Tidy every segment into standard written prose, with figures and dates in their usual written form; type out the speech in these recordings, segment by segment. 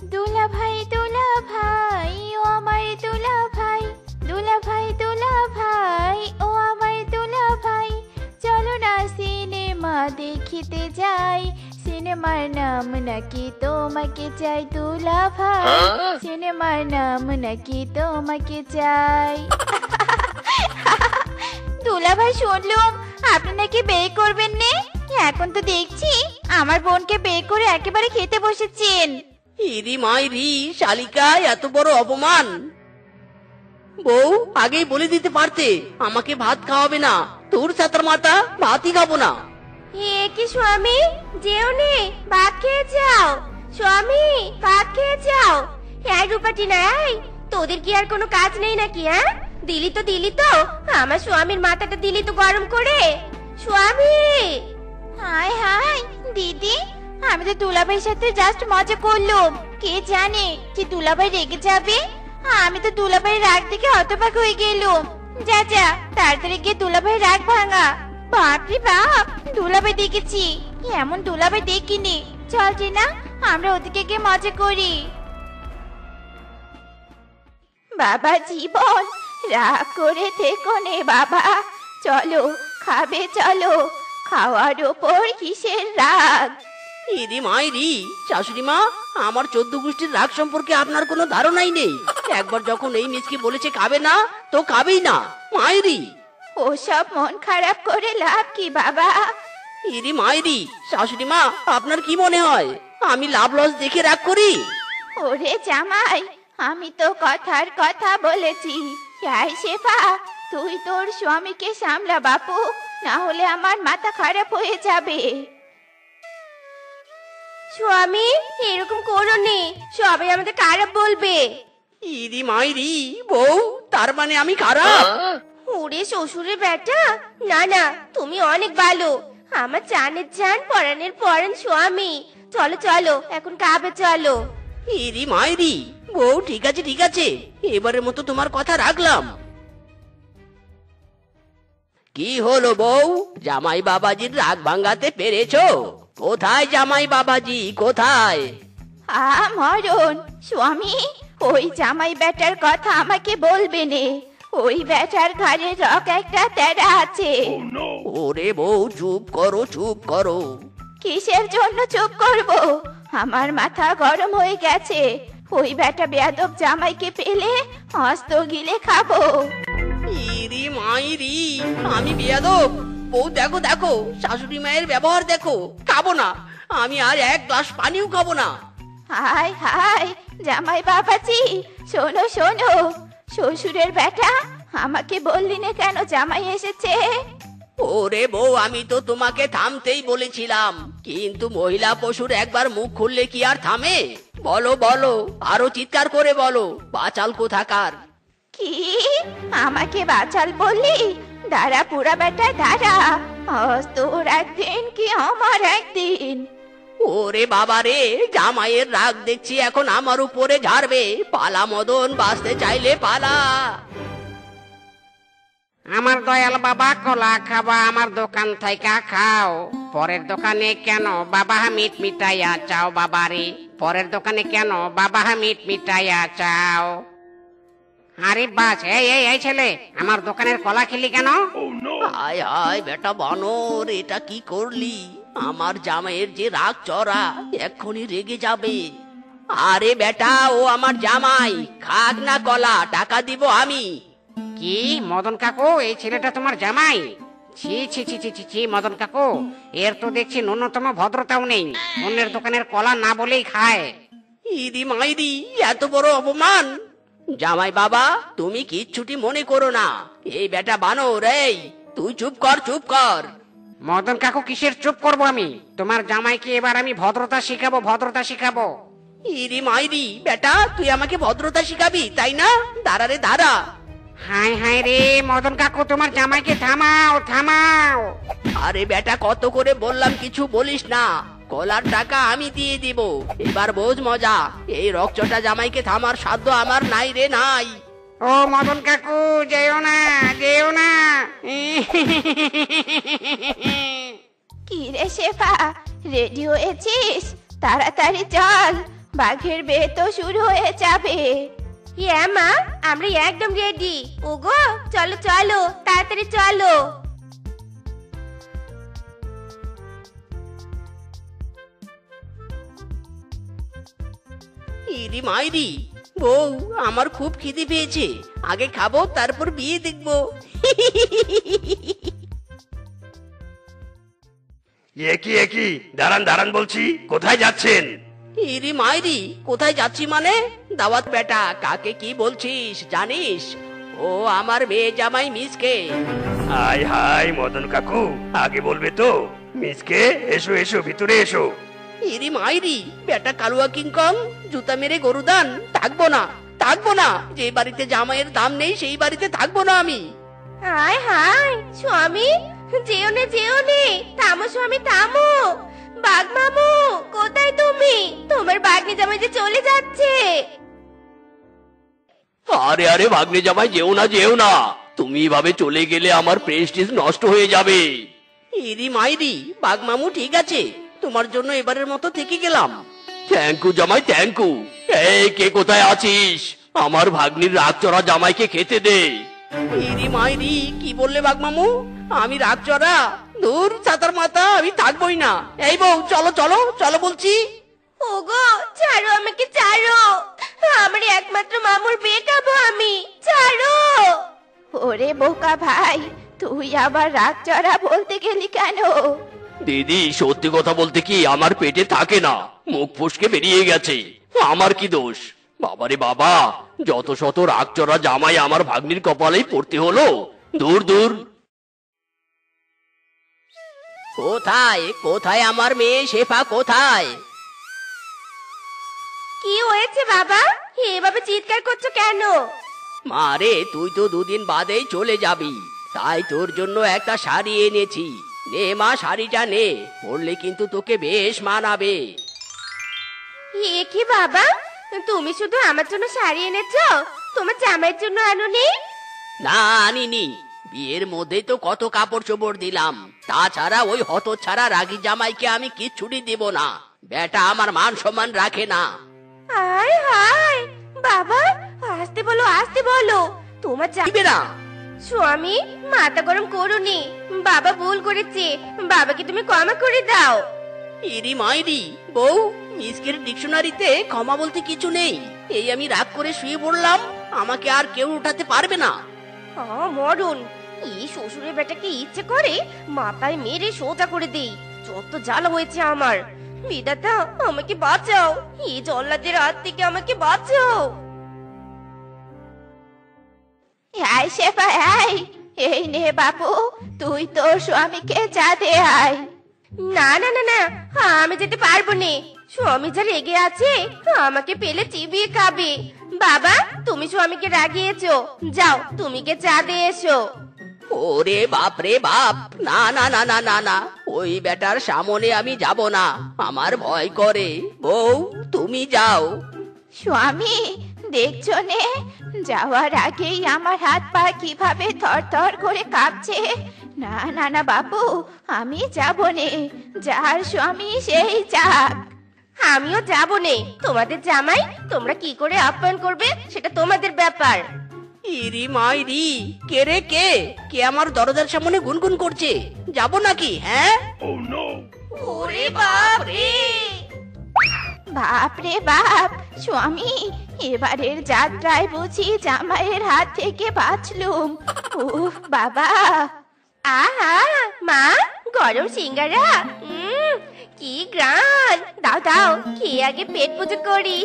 দুলা ভাই ও আমার দুলা ভাই, দুলা ভাই ও আমার দুলা ভাই, চলো না সিনেমা দেখিতে যাই, সিনেমার নাম নাকি তোমাকে চাই দুলা ভাই, সিনেমার নাম নাকি তোমাকে চাই। দুলা ভাই শুনলুম আপনি নাকি বিয়ে করবেন নে, এখন তো দেখছি আমার বোনকে বিয়ে করে একেবারে খেতে বসেছেন। ইরি মাইরি শালিকা, এত বড় অপমান! বউ আগেই বলে দিতে পারতে আমাকে ভাত খাওয়াবে না, তোর ছাতার মাথা ভাতই খাবো না। এ কি স্বামী, যেও নে, ভাত খেয়ে যাও। স্বামী ভাত খেয়ে যাও। হ্যাঁ রূপাটি নাই, তোদের কি আর কোনো কাজ নেই নাকি? হ্যাঁ দিলি তো আমার স্বামীর মাথাটা দিলি তো গরম করে। স্বামী! হাই হাই দিদি, আমি তো দুলাভাইয়ের সাথে জাস্ট মজা করলাম, কে জানে যে দুলাভাই রেগে যাবে। আমি তো দুলাভাইয়ের রাগ দেখে হতবাক হয়ে গেলাম। যা যা তাড়াতাড়ি গিয়ে দুলাভাইয়ের রাগ ভাঙা। বাপরে বাপ, দুলাভাই দেখেছি, এমন দুলাভাই দেখিনি। চল টিনা, আমরা ওদিকে গিয়ে মজা করি। বাবা জীবন, রাগ করে থেকো নে বাবা, চলো খাবে চলো, খাওয়ার ওপর কিসের রাগ? ইরি মাইরি শাশুড়ি মা, আমার 14 গোষ্ঠীর রাগ সম্পর্কে আপনার কোনো ধারণাই নেই। একবার যখন এই মিচকে বলেছে খাবে না, তো খাবেই না মাইরি। ওসব মন খারাপ করে লাভ কি বাবা? ইরি মাইরি শাশুড়ি মা, আপনার কি মনে হয় আমি লাভ লস দেখে রাগ করি? ওরে জামাই, আমি তো কথার কথা বলেছি। এই শেফা, তুই তোর স্বামীকে সামলা বাপু, না হলে আমার মাথা খারাপ হয়ে যাবে। স্বামী এরকম করো নে, সবাই আমাদের খারাপ বলবে। ইরি মাইরি বউ, তার মানে আমি খারাপ? ওরে শ্বশুরের বেটা, না না তুমি অনেক ভালো, আমার জানের জান পরাণের পরাণ স্বামী। চলো চলো এখন খাবে চলো। ইরি মাইরি বউ, ঠিক আছে, এবারের মতো তোমার কথা রাখলাম। কি হলো বউ, জামাই বাবাজির রাগ ভাঙাতে পেরেছো? কোথায় জামাই বাবাজি, কোথায়? মরণ স্বামী, ওই জামাই বেটার কথা আমাকে বলবে নে, ওই বেটার ঘরে রক একটা তেরা আছে। ওরে বউ চুপ করো। কিসের জন্য চুপ করব? আমার মাথা গরম হয়ে গেছে, ওই বেটা বেয়াদব জামাইকে পেলে হস্ত গিলে খাবো। ইরি মাইরি, আমি বেয়াদব? বউ দেখো শাশুড়ি মায়ের ব্যবহার দেখো। খাবো না, আমি আর এক গ্লাস পানিও খাবো না। হাই হাই জামাই বাবাজি, শোনো শ্বশুরের বেটা, আমাকে বললি না কেন জামাই এসেছে? ওরে বউ, আমি তো তোমাকে থামতেই বলেছিলাম, কিন্তু মহিলা পশুর একবার মুখ খুললে কি আর থামে? বলো, আরো চিৎকার করে বলো, বাচাল কোথাকার। কি আমাকে বাচাল বললি? দাঁড়া পুরা বেটা দাঁড়া, আজ তোর একদিন কি আমার একদিন। ওরে বাবা রে, জামাইয়ের রাগ দেখছি এখন আমার উপরে ঝাড়বে। পালা মদন, বাঁচতে চাইলে পালা। আমার দয়াল বাবা, কলা খাবা আমার দোকান থাইকা খাও, পরের দোকানে কেন বাবা মিট মিটাইয়া চাও? বাবারে, পরের দোকানে কেন বাবা মিট মিটাইয়া চাও? আরে বাস, এই ছেলে, আমার দোকানের কলা খেলি কেন? হায় বেটা বানর, এটা কি করলি? আমার জামাইয়ের যে রাগ চড়া, এক্ষুনি রেগে যাবে। আরে বেটা, ও আমার জামাই, খাক না কলা, টাকা দিব আমি। কি মদন কাকু, এই ছেলেটা তোমার জামাই? ছি ছি ছি ছি ছি মদন কাকু, এর তো দেখছি ন্যূনতম ভদ্রতাও নেই, অন্যের দোকানের কলা না বলেই খায়। ইদি মাইরি, এত বড় অপমান! জামাই বাবা, তুমি কিচ্ছুটি মনে করো না। এই বেটা বানর, এই তুই চুপ কর। মদন কাকু, কিসের চুপ করব আমি? তোমার জামাইকে এবার আমি ভদ্রতা শিখাবো। ইরি মাইরি বেটা, তুই আমাকে ভদ্রতা শিখাবি তাই না? দাঁড়া রে দাঁড়া। হাই রে মদন কাকু, তোমার জামাইকে থামাও। আরে বেটা, কত করে বললাম কিছু বলিস না, কলার টাকা আমি দিয়ে দিব। এবার বোঝ মজা, এই রকচটা জামাইকে থামার সাধ্য আমার নাই রে নাই। ও মদন কাকু, যেও না। কি রে শেফা, রেডি হয়েছিস? তাড়াতাড়ি চল, বাঘের বিয়ে তো শুরু হয়ে যাবে। হ্যাঁ মা, আমরা একদম রেডি। ওগো চলো চলো, তাড়াতাড়ি চলো। ইরি মাইরি, বউ আমার খুব খিদে পেয়েছে, আগে খাবো তারপর বিয়ে দেখবো। একই দাঁড়ান দাঁড়ান বলছি, কোথায় যাচ্ছেন? ইরি মাইরি, কোথায় যাচ্ছি মানে? দাওয়াত বেটা, কাকে কি বলছিস জানিস? ও আমার মেয়ে জামাই মিসকে। হাই হাই মদন কাকু, আগে বলবে তো। মিসকে এসো এসো, ভিতরে এসো। ইরি মাইরি, বেটা কালুয়া কিংকং, জুতা মেরে গরুদান, থাকবো না থাকবো না। যে বাড়িতে জামাইয়ের দাম নেই সেই বাড়িতে থাকবো না আমি। হায় হায় স্বামী, যেও নে যেও নে, থামো স্বামী থামো। বাঘ মামু কোথায় তুমি? তোমার বাঘনি জামাই যে চলে যাচ্ছে। আরে আরে ভাগ্নে জামাই, যেও না যেও না, তুমি এভাবে চলে গেলে আমার প্রেস্টিজ নষ্ট হয়ে যাবে। ইরি মাইরি, বাঘ মামু ঠিক আছে, তোমার জন্য এবারের মতো থেকে গেলাম। থ্যাংক ইউ জামাই, থ্যাংক ইউ। এই কে কোথায় আছিস? আমার ভাগ্নির রাগচড়া জামাইকে খেতে দে। ইরি মাইরি, কি বললে বাঘ মামু? আমি রাগচড়া? দূর ছাতার মাথা, আমি থাকবোই না। এই বউ চলো চলো চলো বলছি। ওগো ছাড়ো আমাকে, ছাড়ো। আমার একমাত্র মামুর বিয়ে খাবো আমি, ছাড়ো। ওরে বোকা ভাই, তুই আবার রাগ চড়া বলতে গেলি কেন? দিদি সত্যি কথা বলতে কি আমার পেটে থাকে না, মুখ ফুসকে বেরিয়ে গেছে। আমার কি দোষ? বাবারে বাবা, যত শত রাগচড়া জামাই আমার ভাগ্নির কপালেই পড়তে হলো। দূর দূর। কোথায় কোথায় আমার মেয়ে শেফা, কোথায়? কি হয়েছে বাবা, এভাবে চিৎকার করছো কেন? মারে, তুই তো দুদিন বাদেই চলে যাবি, তাই তোর জন্য একটা শাড়ি এনেছি। নে মা, শাড়িটা নে, পরলে কিন্তু তোকে বেশ মানাবে। এ কি বাবা, তুমি শুধু আমার জন্য শাড়ি এনেছো, তোমার জামাইয়ের জন্য আনোনি? না আনিনি, বিয়ের মধ্যেই তো কত কাপড় চোপড় দিলাম। তাছাড়া ওই হতচ্ছাড়া রাগী জামাইকে আমি কিচ্ছুটি দেব না, বেটা আমার মান সম্মান রাখে না। হায় হায় বাবা, আসতে বলো আসতে বলো, তোমার দিবে না। স্বামী মাথা গরম করোনি, বাবা ভুল করেছে, বাবাকে তুমি ক্ষমা করে দাও। ইরি মাইরি, বউ মিসকের ডিকশনারিতে ক্ষমা বলতে কিছু নেই। এই আমি রাগ করে শুয়ে পড়লাম, আমাকে আর কেউ উঠাতে পারবে না। মরণ, এই শ্বশুরের বেটাকে ইচ্ছে করে মাথায় মেরে সোজা করে দেই। যত জ্বালা হয়েছে আমার। বিধাতা আমাকে বাঁচাও, এই জল্লাদের হাত থেকে আমাকে বাঁচাও। আয় শেফা আয়, এই নে বাবু, তুই তোর স্বামীকে চা দে আয়। না না না না, আমি যেতে পারবো না। স্বামী যা রেগে আছে আমাকে পেলে চিবিয়ে খাবে। বাবা তুমি স্বামীকে রাগিয়েছো, যাও তুমি কে চা দিয়ে এসো। ওরে বাপ রে বাপ, না না না না না না, ওই বেটার সামনে আমি যাব না, আমার ভয় করে। বউ তুমি যাও। স্বামী দেখছো নে, যাওয়ার আগেই আমার হাত পা কিভাবে থরথর করে কাঁপছে। না না না বাবু, আমি যাব নে, যার স্বামী সেই যাক। আমিও যাব নে, তোমাদের জামাই তোমরা কি করে আপ্যায়ন করবে সেটা তোমাদের ব্যাপার। ইরি মাইরি, কে রে কে? কে আমার দরজার সামনে গুনগুন করছে? যাব নাকি? হ্যাঁ, ওরে বাপ রে, বাপ রে বাপ। স্বামী এবারের যাত্রায় বুঝি জামাইয়ের হাত থেকে বাঁচলুম। উফ বাবা। আহা মা, গরম সিঙ্গারা, কি গ্রান। দাও দাও, খেয়ে আগে পেট পুজো করি।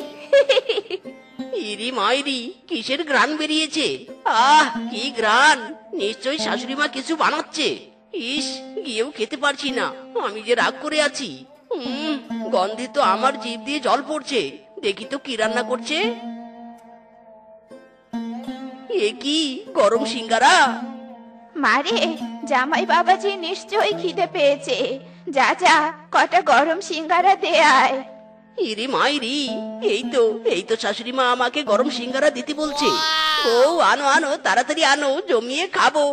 ইরি মাইরি, কিসের গ্রান বেরিয়েছে? আহ কি গ্রান, নিশ্চয়ই শাশুড়ি মা কিছু বানাচ্ছে। ইস, গিয়েও খেতে পারছি না, আমি যে রাগ করে আছি। গন্ধে তো আমার জিভ দিয়ে জল পড়ছে। দেখি তো কি রান্না করছে। এ কি, গরম সিঙ্গারা? মারে, জামাই বাবাজি নিশ্চয়ই খিদে পেয়েছে, যা যা কটা গরম সিঙ্গারা দে আয়। ইরি মাইরি, এই তো শাশুড়ি মা আমাকে গরম সিঙ্গারা দিতে বলছে। ও আনো আনো, তাড়াতাড়ি আনো, জমিয়ে খাবো।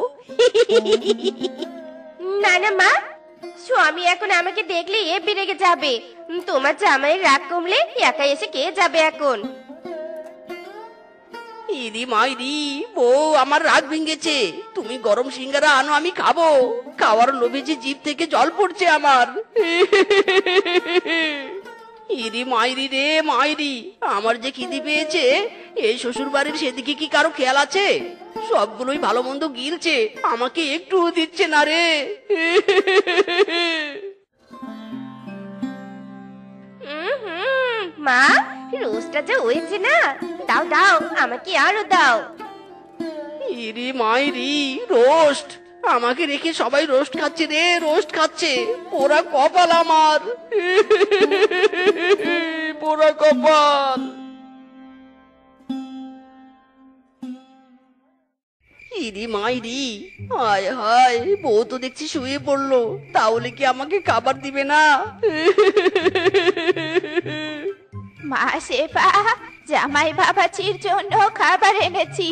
না না মা, স্বামী এখন আমাকে দেখলে এ রেগে যাবে। তোমার জামাইয়ের রাগ কমলে একা এসে কে যাবে এখন? ইরি মাইরি, বউ আমার রাগ ভেঙেছে। তুমি গরম সিঙ্গারা আনো, আমি খাবো। খাওয়ার লোভে যে জিভ থেকে জল পড়ছে আমার। ইরি মাইরি রে মাইরি, আমার যে খিদে পেয়েছে। এই শ্বশুর বাড়ির সেদিকে কি কারো খেয়াল আছে? সবগুলোই ভালো মন্দ গিলছে, আমাকে একটু দিচ্ছে না রে। মা, রোস্টটা যে হয়েছে না, দাও দাও, আমাকে আরো দাও। ইরি মাইরি, রোস্ট? আমাকে রেখে সবাই রোস্ট খাচ্ছে রে, রোস্ট খাচ্ছে। পোড়া কপাল আমার, পোড়া কপাল। ইরি মাইরি, হায় হায়, বউ তো দেখছি শুয়ে পড়লো। তাহলে কি আমাকে খাবার দিবে না? মা শেফা, জামাই বাবাজির জন্য খাবার এনেছি।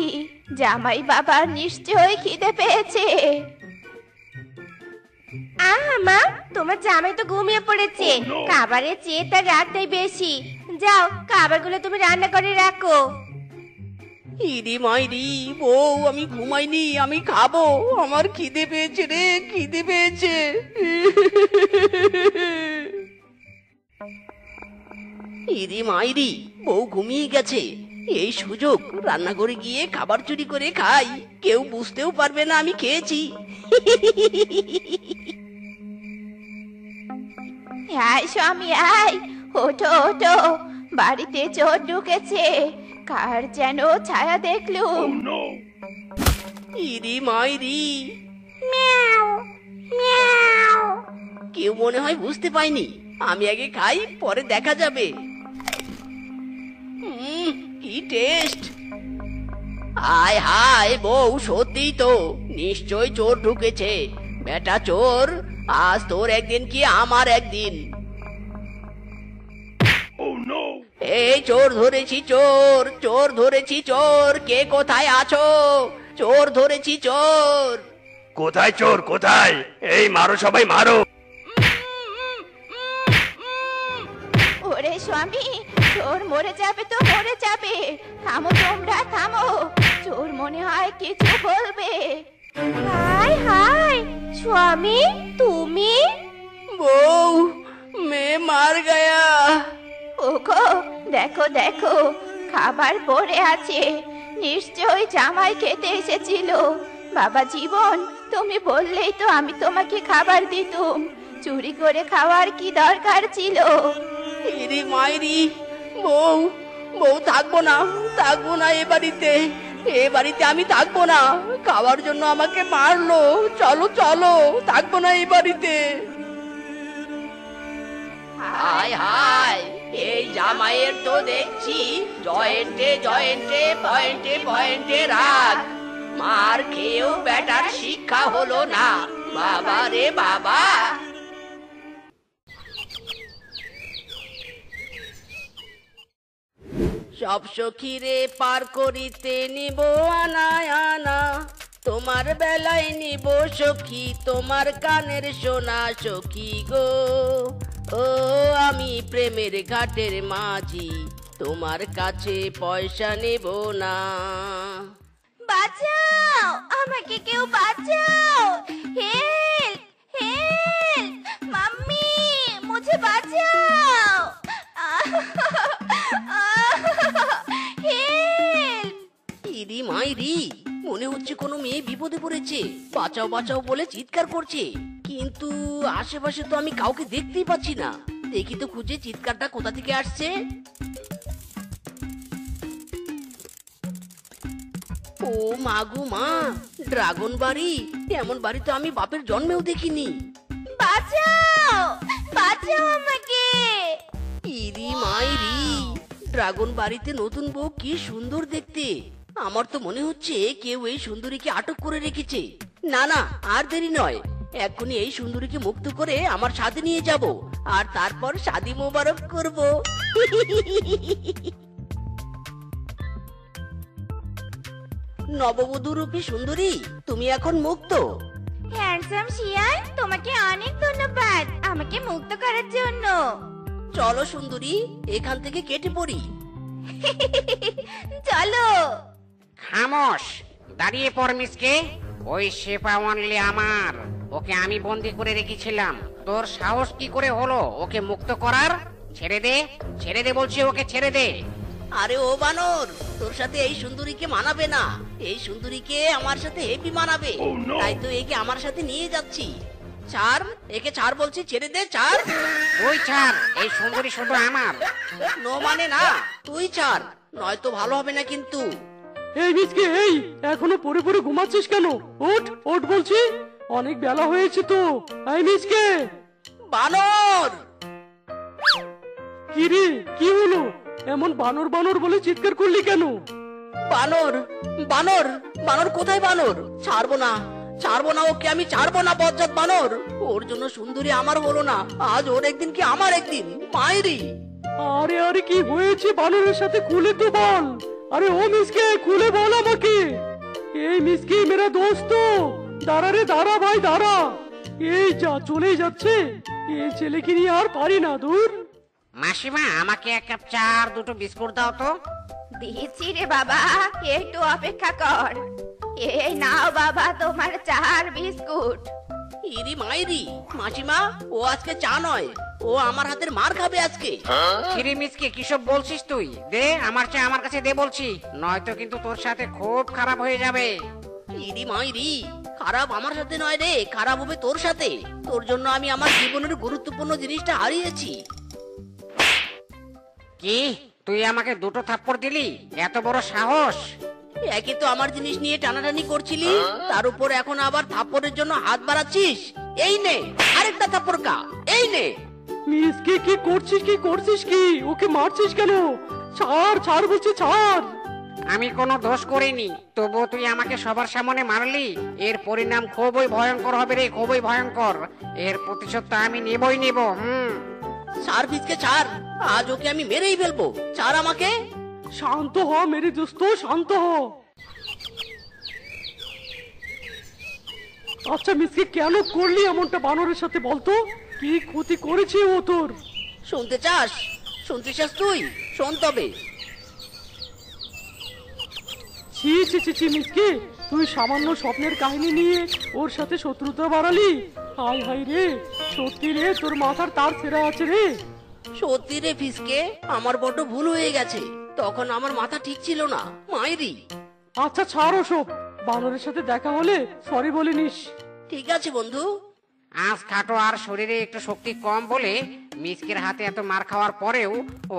জামাই বাবার নিশ্চয়ই খিদে পেয়েছে। মা, তোমার জামাই তো ঘুমিয়ে পড়েছে। খাবারের চেয়ে তার রাগটাই বেশি। যাও, খাবারগুলো তুমি রান্না করে রাখো। ইরি মাইরি, বউ আমি ঘুমাইনি, আমি খাবো। আমার খিদে পেয়েছে রে, খিদে পেয়েছে। ইরি মাইরি, বউ ঘুমিয়ে গেছে। এই সুযোগ, রান্নাঘরে গিয়ে খাবার চুরি করে খাই। কেউ বুঝতেও পারবে না আমি খেয়েছি। আয় স্বামী আয়, ওঠো ওঠো, বাড়িতে চোর ঢুকেছে। কার যেন ছায়া দেখলুম। ইরি মাইরি, মিয়াও মিয়াও। কেউ মনে হয় বুঝতে পাইনি। আমি আগে খাই, পরে দেখা যাবে। কি টেস্ট! হায় হায়, বউ সত্যিই তো, নিশ্চয় চোর ঢুকেছে। বেটা চোর, আজ তোর একদিন কি আমার একদিন। এই চোর ধরেছি, চোর, চোর ধরেছি, চোর। কে কোথায় আছো? চোর ধরেছি, চোর। কোথায় চোর, কোথায়? এই মারো, সবাই মারো। ওরে স্বামী, চোর মরে যাবে তো মরে যাবে। থামো তোমরা, থামো। চোর মনে হয় কিছু বলবে। হায় হায়, স্বামী তুমি? বউ, মে মার গয়া। ওগো, দেখো দেখো, খাবার পড়ে আছে। নিশ্চয়ই জামাই খেতে এসেছিল। বাবা জীবন, তুমি বললেই তো আমি তোমাকে খাবার দিতুম। চুরি করে খাওয়ার কি দরকার ছিল? ইরি মাইরি, বউ, বউ থাকবো না, থাকবো না এ বাড়িতে। এ বাড়িতে আমি থাকবো না। খাওয়ার জন্য আমাকে মারলো। চলো চলো, থাকবো না এই বাড়িতে। হায় হায়, এই জামাইয়ের তো দেখছি জয়েন্টে জয়েন্টে, পয়েন্টে পয়েন্টে রাগ। মার খেয়েও বেটার শিক্ষা হলো না। বাবা রে বাবা। সব সখীরে পার করিতে নিব আনা আনা। তোমার বেলায় নিব সখী, তোমার কানের সোনা সখী গো। ও আমি প্রেমের ঘাটের মাঝি, তোমার কাছে পয়সা নেব না। বাঁচাও, আমাকে কেউ বাঁচাও। হেল্প হেল্প, মাম্মি মুঝে বাঁচাও। হেল্প। ইরি মাইরি, মনে হচ্ছে কোনো মেয়ে বিপদে পড়েছে। বাঁচাও বাঁচাও বলে চিৎকার করছে, কিন্তু আশেপাশে তো আমি কাউকে দেখতেই পাচ্ছি না। দেখি তো খুঁজে চিৎকারটা কোথা থেকে আসছে। ও মাগু মা, ড্রাগন বাড়ি। এমন বাড়ি তো আমি বাপের জন্মেও দেখিনি। বাঁচাও, বাঁচাও আমাকে। ইরি মাইরি, ড্রাগন বাড়িতে নতুন বউ কি সুন্দর দেখতে। আমার তো মনে হচ্ছে কেউ এই সুন্দরীকে আটক করে রেখেছে। না না, আর দেরি নয়, এক্ষুনি এই সুন্দরীকে মুক্ত করে আমার সাথে নিয়ে যাব, আর তারপর শাদী মোবারক করব। নববধূ রূপী সুন্দরী, তুমি এখন মুক্ত। হ্যান্ডসাম শিয়াল, তোমাকে অনেক ধন্যবাদ আমাকে মুক্ত করার জন্য। চলো সুন্দরী, এখান থেকে কেটে পড়ি। চলো। খামোশ, দাঁড়িয়ে পড় মিসকে। ওই শেফা অনলি আমার, ওকে আমি বন্দি করে রেখেছিলাম। তোর সাহস কি করে হলো ওকে মুক্ত করার? ছেড়ে দে, ছেড়ে দে বলছি, ওকে ছেড়ে দে। আরে ও বানর, তোর সাথে এই সুন্দরীকে মানাবে না। এই সুন্দরীকে আমার সাথে হেপি মানাবে। তাই তো একে আমার সাথে নিয়ে যাচ্ছি। ছাড়, একে ছাড় বলছি, ছেড়ে দে, ছাড়। ওই ছাড়, এই সুন্দরী শুধু আমার। নো মানে না, তুই ছাড়, নয়তো ভালো হবে না কিন্তু। এই মিসকে, এই এখনো পড়ে পড়ে ঘুমাচ্ছিস কেন? ওঠ ওঠ বলছি, অনেক বেলা হয়েছে তো। এই মিসকে। বানর! কি রে, কি হলো? এমন বানর বানর বলে চিৎকার করলি কেন? বানর, বানর, বানর কোথায় বানর? ছাড়বো না, ছাড়বো না ওকে, আমি ছাড়বো না বজ্জাত বানর। ওর জন্য সুন্দরী আমার হলো না, আজ ওর একদিন কি আমার একদিন। মায়েরি! আরে আরে, কি হয়েছে বানরের সাথে খুলে তো বল। আরে ও মিসকে, খুলে বল আমাকে। এই মিসকে মেরা দোস্ত, দাঁড়া রে, দাঁড়া ভাই দাঁড়া। এই যা চলে যাচ্ছে, এই ছেলেকে নিয়ে আর পারি না, দূর। মাসিমা, আমাকে এক কাপ চা আর দুটো বিস্কুট দাও তো। দিয়েছি রে বাবা, একটু অপেক্ষা কর। এই নাও বাবা তোমার চার বিস্কুট। ইরি মায়েরি! মাসিমা, ও আজকে চা নয়, ও আমার হাতের মার খাবে আজকে। কিরে মিসকে, কিসব বলছিস তুই? দে আমার চা, আমার কাছে দে বলছি, নয়তো কিন্তু তোর সাথে খুব খারাপ হয়ে যাবে। ইরি মায়েরি! খারাপ আমার সাথে নয় রে, খারাপ হবে তোর সাথে। তোর জন্য আমি আমার জীবনের গুরুত্বপূর্ণ জিনিসটা হারিয়েছি। কি, তুই আমাকে দুটো থাপ্পড় দিলি? এত বড় সাহস! একে তো আমার জিনিস নিয়ে টানাটানি করছিলি, তার উপর এখন আবার থাপ্পড়ের জন্য হাত বাড়াচ্ছিস। এই নে আরেকটা থাপ্পড় কা, এই নে। মিসকে, কি করছিস, কি করছিস, কি ওকে মারছিস কেন? ছাড় ছাড় বলছি, ছাড়। আমি কোনো দোষ করিনি, তবুও তুই আমাকে সবার সামনে মারলি। এর পরিণাম খুবই ভয়ঙ্কর হবে রে, খুবই ভয়ঙ্কর। এর প্রতিশোধটা আমি নেবই নেব। ছাড় ফিসকে, ছাড়, আজ ওকে আমি মেরেই ফেলবো। ছাড় আমাকে। শান্ত হ মেরে দোস্ত, শান্ত হ। আচ্ছা মিসকে, কেন করলি এমনটা বানরের সাথে বলতো? কি ক্ষতি করেছে ও তোর? শুনতে চাস? শুনতে চাস তুই? শোন তবে। ছি ছি ছি ছি মিসকে, তুই সামান্য স্বপ্নের কাহিনী নিয়ে ওর সাথে শত্রুতা বাড়ালি। হাই হাই রে, সত্যি রে, তোর মাথার তার ফেরা আছে রে। সত্যি রে ফিসকে, আমার বড্ড ভুল হয়ে গেছে, তখন আমার মাথা ঠিক ছিল না। মায়েরি! আচ্ছা ছাড় ওসব, বানরের সাথে দেখা হলে সরি বলে নিস। ঠিক আছে বন্ধু। আজ খাটো আর শরীরে একটু শক্তি কম বলে মিসকের হাতে এত মার খাওয়ার পরেও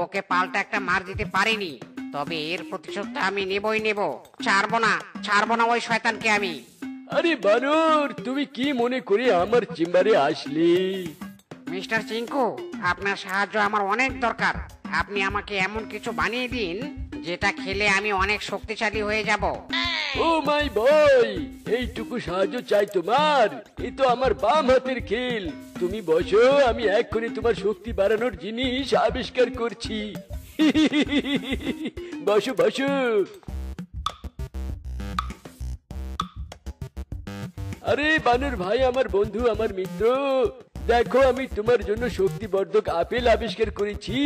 ওকে পাল্টা একটা মার দিতে পারিনি। তবে এর প্রতিশোধটা আমি নেবই নেব। ছাড়বো না, ছাড়বো না ওই শয়তানকে আমি। আরে বানর, তুমি কি মনে করে আমার চেম্বারে আসলি? মিস্টার চিঙ্কু, আপনার সাহায্য আমার অনেক দরকার। আপনি আমাকে এমন কিছু বানিয়ে দিন যেটা খেলে আমি অনেক শক্তিশালী হয়ে যাব। ও মাই বয়, এইটুকু সাহায্য চাই তোমার? এ তো আমার বাম হাতের খেল। তুমি বসো, আমি এক্ষুনি তোমার শক্তি বাড়ানোর জিনিস আবিষ্কার করছি। বসো বসো। আরে বানর ভাই, আমার বন্ধু, আমার মিত্র, দেখো আমি তোমার জন্য শক্তিবর্ধক আপেল আবিষ্কার করেছি।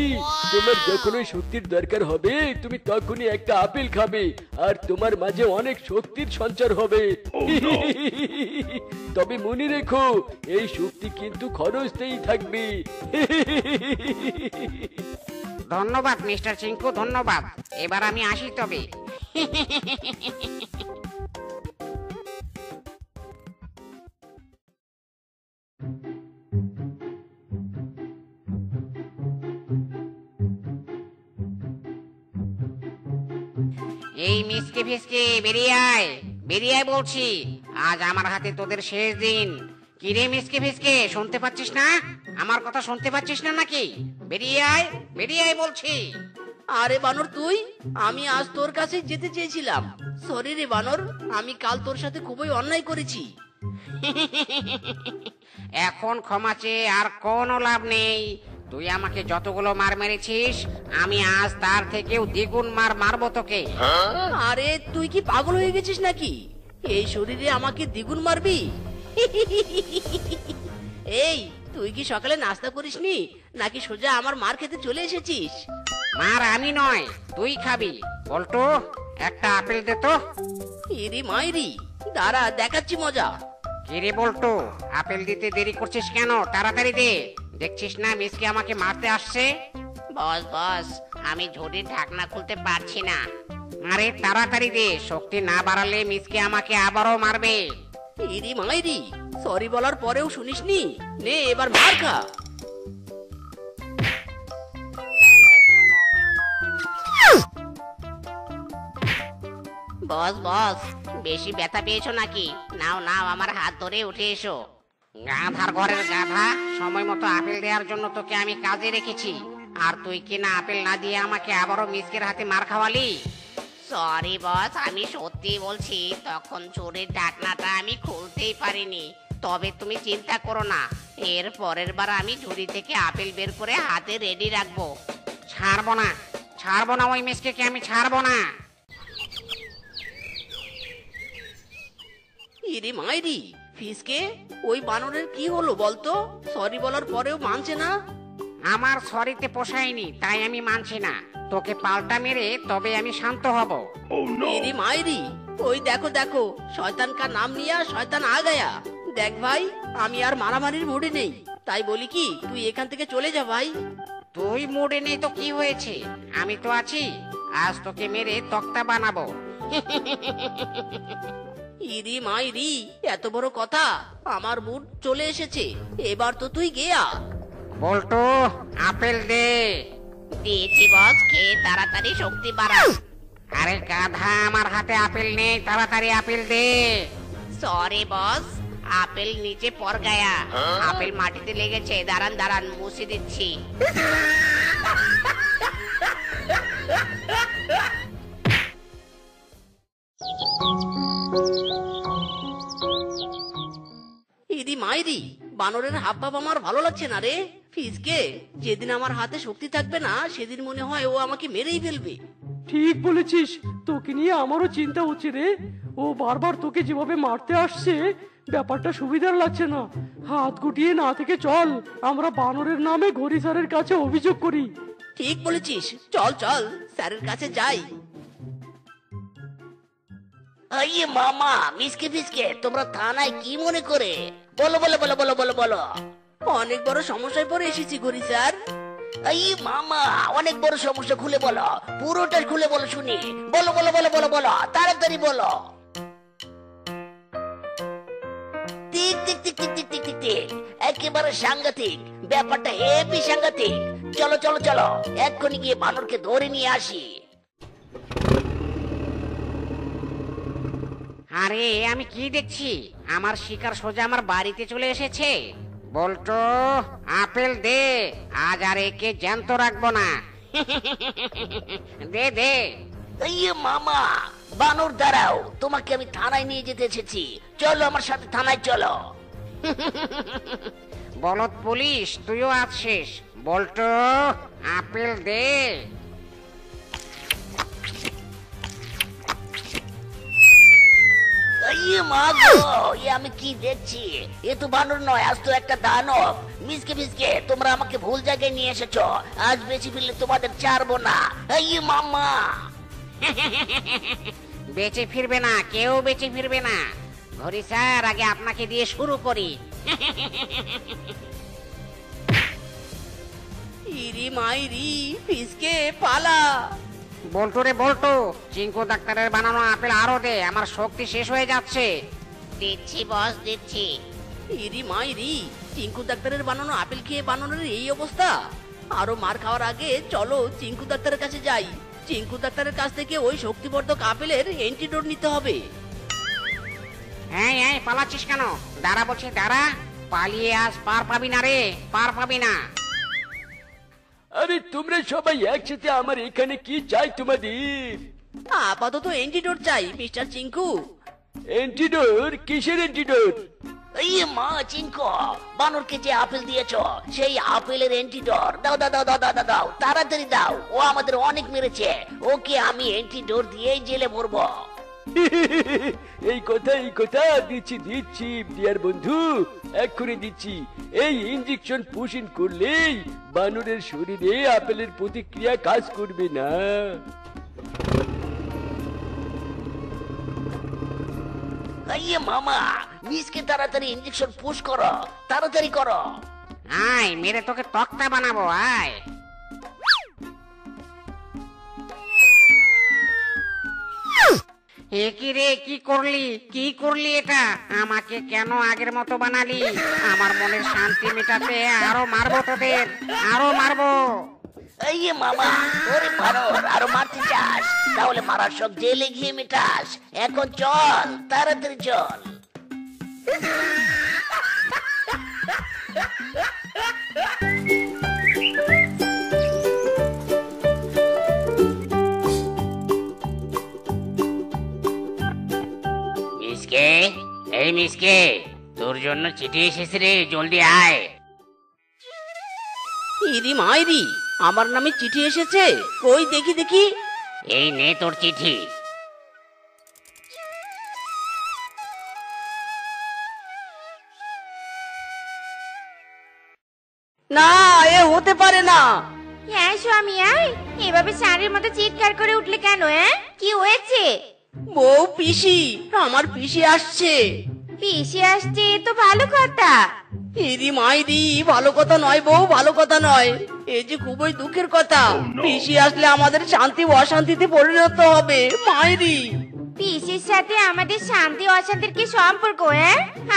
তোমার যখনই শক্তির দরকার হবে তুমি তখনই একটা আপেল খাবে, আর তোমার মাঝে অনেক শক্তির সঞ্চার হবে। তবে মনে রেখো, এই শক্তি কিন্তু ক্ষণস্থায়ী থাকবে। ধন্যবাদ মিস্টার চিঙ্কু, ধন্যবাদ। এবার আমি আসি তবে। এই মিসকে ফিসকে, বেরিয়ে আয়, বেরিয়ে আয় বলছি। আজ আমার হাতে তোদের শেষ দিন। কিরে মিসকে ফিসকে, শুনতে পাচ্ছিস না? আমার কথা শুনতে পাচ্ছিস না নাকি? বেরিয়ে আয়, বেরিয়ে আয় বলছি। আরে বানর তুই, আমি আজ তোর কাছে যেতে চেয়েছিলাম। সরি রে বানর, আমি কাল তোর সাথে খুবই অন্যায় করেছি। এখন ক্ষমা চেয়ে আর কোনো লাভ নেই। তুই আমাকে যতগুলো মার মেরেছিস, আমি আজ তার থেকেও দ্বিগুণ মার মারবো তোকে। আরে তুই কি পাগল হয়ে গেছিস নাকি? এই শরীরে আমাকে দ্বিগুণ মারবি? এই, তুই কি সকালে নাস্তা করিসনি নাকি সোজা আমার মার খেতে চলে এসেছিস? মার আমি নয়, তুই খাবি। বল্টু, একটা আপেল দে তো। ইরি মাইরি, দাঁড়া দেখাচ্ছি মজা। কিরে বল্টু, আপেল দিতে দেরি করছিস কেন? তাড়াতাড়ি দে। দেখছিস না মিসকে আমাকে মারতে আসছে। বস বস, আমি ঝুড়ির ঢাকনা খুলতে পারছি না। আরে তাড়াতাড়ি দে, শক্তি না বাড়ালে মিসকে আমাকে আবারও মারবে। ইরি মাইরি, সরি বলার পরেও শুনিসনি? নে এবার মার খা। বস বস, বেশি ব্যথা পেয়েছো নাকি? নাও নাও, আমার হাত ধরে উঠে এসো। গাধার ঘরের গাধা, সময় মতো আপেল দেওয়ার জন্য তোকে আমি কাজে রেখেছি, আর তুই কিনা আপেল না দিয়ে আমাকে আবারও মিসকের হাতে মার খাওয়ালি। সরি বস, আমি সত্যি বলছি, তখন চোরের ঢাকনাটা আমি খুলতেই পারিনি। তবে তুমি চিন্তা করো না, এর পরের বার আমি ঝুড়ি থেকে আপেল বের করে হাতে রেডি রাখবো। ছাড়বো না, ছাড়বো না, ওই মিসকে আমি ছাড়বো না। ইরে মাইরি, ফিসকে ওই বানরের কি হলো বলতো? সরি বলার পরেও মানছে না। আমার সরিতে পোষায়নি, তাই আমি মানছি না। তোকে পাল্টা মেরে তবে আমি শান্ত হব। ইরে মাইরি, ওই দেখো দেখো, শয়তান কা নাম নিয়া শয়তান আ গায়া। দেখ ভাই, আমি আর মারামারির মুডে নেই, তাই বলি কি তুই এখান থেকে চলে যা ভাই। তুই মুডে নেই তো কি হয়েছে, আমি তো আছি। আজ তোকে মেরে তক্তা বানাবো। ইরি মাইরি, এত বড় কথা! আমার মুড চলে এসেছে, এবার তো তুই গেয়া। বল্টু, আপেল দে। দিয়েছি বস, খেয়ে তাড়াতাড়ি শক্তি বাড়া। আরে গাধা, আমার হাতে আপেল নেই, তাড়াতাড়ি আপেল দে। সরি বস, আপেল নিচে পর গায়া। আপেল মাটিতে লেগেছে, দাঁড়ান দাঁড়ান, মুছে দিচ্ছি। ইদি মাইরি, বানরের হাব ভাব আমার ভালো লাগছে না রে। ফিসকে, যেদিন আমার হাতে শক্তি থাকবে না সেদিন মনে হয় ও আমাকে মেরেই ফেলবে। ঠিক বলেছিস, তোকে নিয়ে আমারও চিন্তা হচ্ছে রে। ও বারবার তোকে যেভাবে মারতে আসছে, ব্যাপারটা সুবিধার লাগছে না। হাত গুটিয়ে না থেকে চল, আমরা বানরের নামে ঘড়ি স্যারের কাছে অভিযোগ করি। ঠিক বলেছিস, চল চল স্যারের কাছে যাই। আইয়ে মামা, মিসকে ফিসকে, তোমরা থানায় কি মনে করে? বলো বলো বলো বলো বলো বলো। অনেক বড় সমস্যায় পড়ে এসেছি ঘড়ি স্যার। আইয়ে মামা, অনেক বড় সমস্যা, খুলে বলো, পুরোটা খুলে বলো শুনি। বলো বলো বলো বলো বলো, তাড়াতাড়ি বলো। ঠিক ঠিক ঠিক ঠিক ঠিক ঠিক ঠিক ঠিক, একেবারে সাংঘাতিক, ব্যাপারটা হেবি সাংঘাতিক। চলো চলো চলো, এক্ষুনি গিয়ে বানরকে ধরে নিয়ে আসি। আরে আমি কি দেখছি, আমার শিকার সোজা আমার বাড়িতে চলে এসেছে। বল্টু, আপেল দে, আজ আর একে জ্যান্ত রাখবো না। দে দে। ইয়ে মামা, বানর দাঁড়াও, তোমাকে আমি থানায় নিয়ে যেতে এসেছি, চলো আমার সাথে থানায় চলো। বলদ পুলিশ, তুইও আছিস। বল্টু, আপেল দে। ইয়ে মা গো, এ আমি কি দেখছি? এ তো বানর নয়, আজ তো একটা দানব। মিসকে মিসকে, তোমরা আমাকে ভুল জায়গায় নিয়ে এসেছো, আজ বেশি ফিরলে তোমাদের ছাড়বো না। ইয়ে মামা, বেঁচে ফিরবে না, কেউ বেঁচে ফিরবে না। ঘড়ি স্যার, আগে আপনাকে দিয়ে শুরু করি। ইরি মাইরি, ফিসকে পালা। বল্টু রে বল্টু, চিঙ্কু ডাক্তারের বানানো আপেল আরো দে, আমার শক্তি শেষ হয়ে যাচ্ছে। দিচ্ছি বস, দিচ্ছি। ইরি মাইরি, চিঙ্কু ডাক্তারের বানানো আপেল খেয়ে বানানোর এই অবস্থা। আরো মার খাওয়ার আগে চলো চিঙ্কু ডাক্তারের কাছে যাই। চিঙ্কু ডাক্তারের কাছ থেকে ওই শক্তিবর্ধক আপেলের অ্যান্টিডোট নিতে হবে। হ্যাঁ হ্যাঁ, পালাচ্ছিস কেন? দাঁড়া বলছি, দাঁড়া। পালিয়ে আজ পার পাবি না রে, পার পাবি না। আরে তোমরা সবাই একসাথে আমার এখানে কি চাই তোমাদের? আপাতত অ্যান্টিডোট চাই মিস্টার চিঙ্কু। অ্যান্টিডোট? কিসের অ্যান্টিডোট? এই মা চিঙ্কু, বানরকে যে আপেল দিয়েছো সেই আপেলের অ্যান্টিডোট দাও দাও দাও দাও দাও দাও দাও, তাড়াতাড়ি দাও। ও আমাদের অনেক মেরেছে, ওকে আমি অ্যান্টিডোট দিয়েই জেলে ভরবো। এই কথা দিচ্ছি ডিয়ার বন্ধু, এক্ষুনি দিচ্ছি। এই ইনজেকশন পুশ ইন করলেই বানরের শরীরে আপেলের প্রতিক্রিয়া কাজ করবে না। ইয়ে মামা, মিসকে তাড়াতাড়ি ইনজেকশন পুশ করো, তাড়াতাড়ি করো। আয় মেরে তোকে তক্তা বানাবো, আয়। এ কি রে, কি করলি এটা? আমাকে কেন আগের মতো বানালি? আমার মনের শান্তি মেটাতে আরো মারবো তোদের, আরো মারবো। ইয়ে মামা, ওরে বানর, আরো মারতে চাস? তাহলে মারার সব জেলে গিয়ে মেটাস। এখন চল, তাড়াতাড়ি চল। মিসকে, এই মিসকে, তোর জন্য চিঠি এসেছে রে, জলদি আয়। ইরি মাইরি, আমার নামে চিঠি এসেছে? কই দেখি দেখি। এই নে তোর চিঠি। না, এ হতে পারে না। হ্যাঁ স্বামী, আয়। এভাবে ষাঁড়ের মতো চিৎকার করে উঠলে কেন? কি হয়েছে? বউ, পিসি, আমার পিসি আসছে। পিসি আসছে তো ভালো কথা। ইরি মাইরি, ভালো কথা নয় বউ, ভালো কথা নয়। এই যে খুবই দুঃখের কথা। পিসি আসলে আমাদের শান্তি অশান্তিতে পরিণত হবে। মাইরি, পিসির সাথে আমাদের শান্তি অশান্তির কি সম্পর্ক?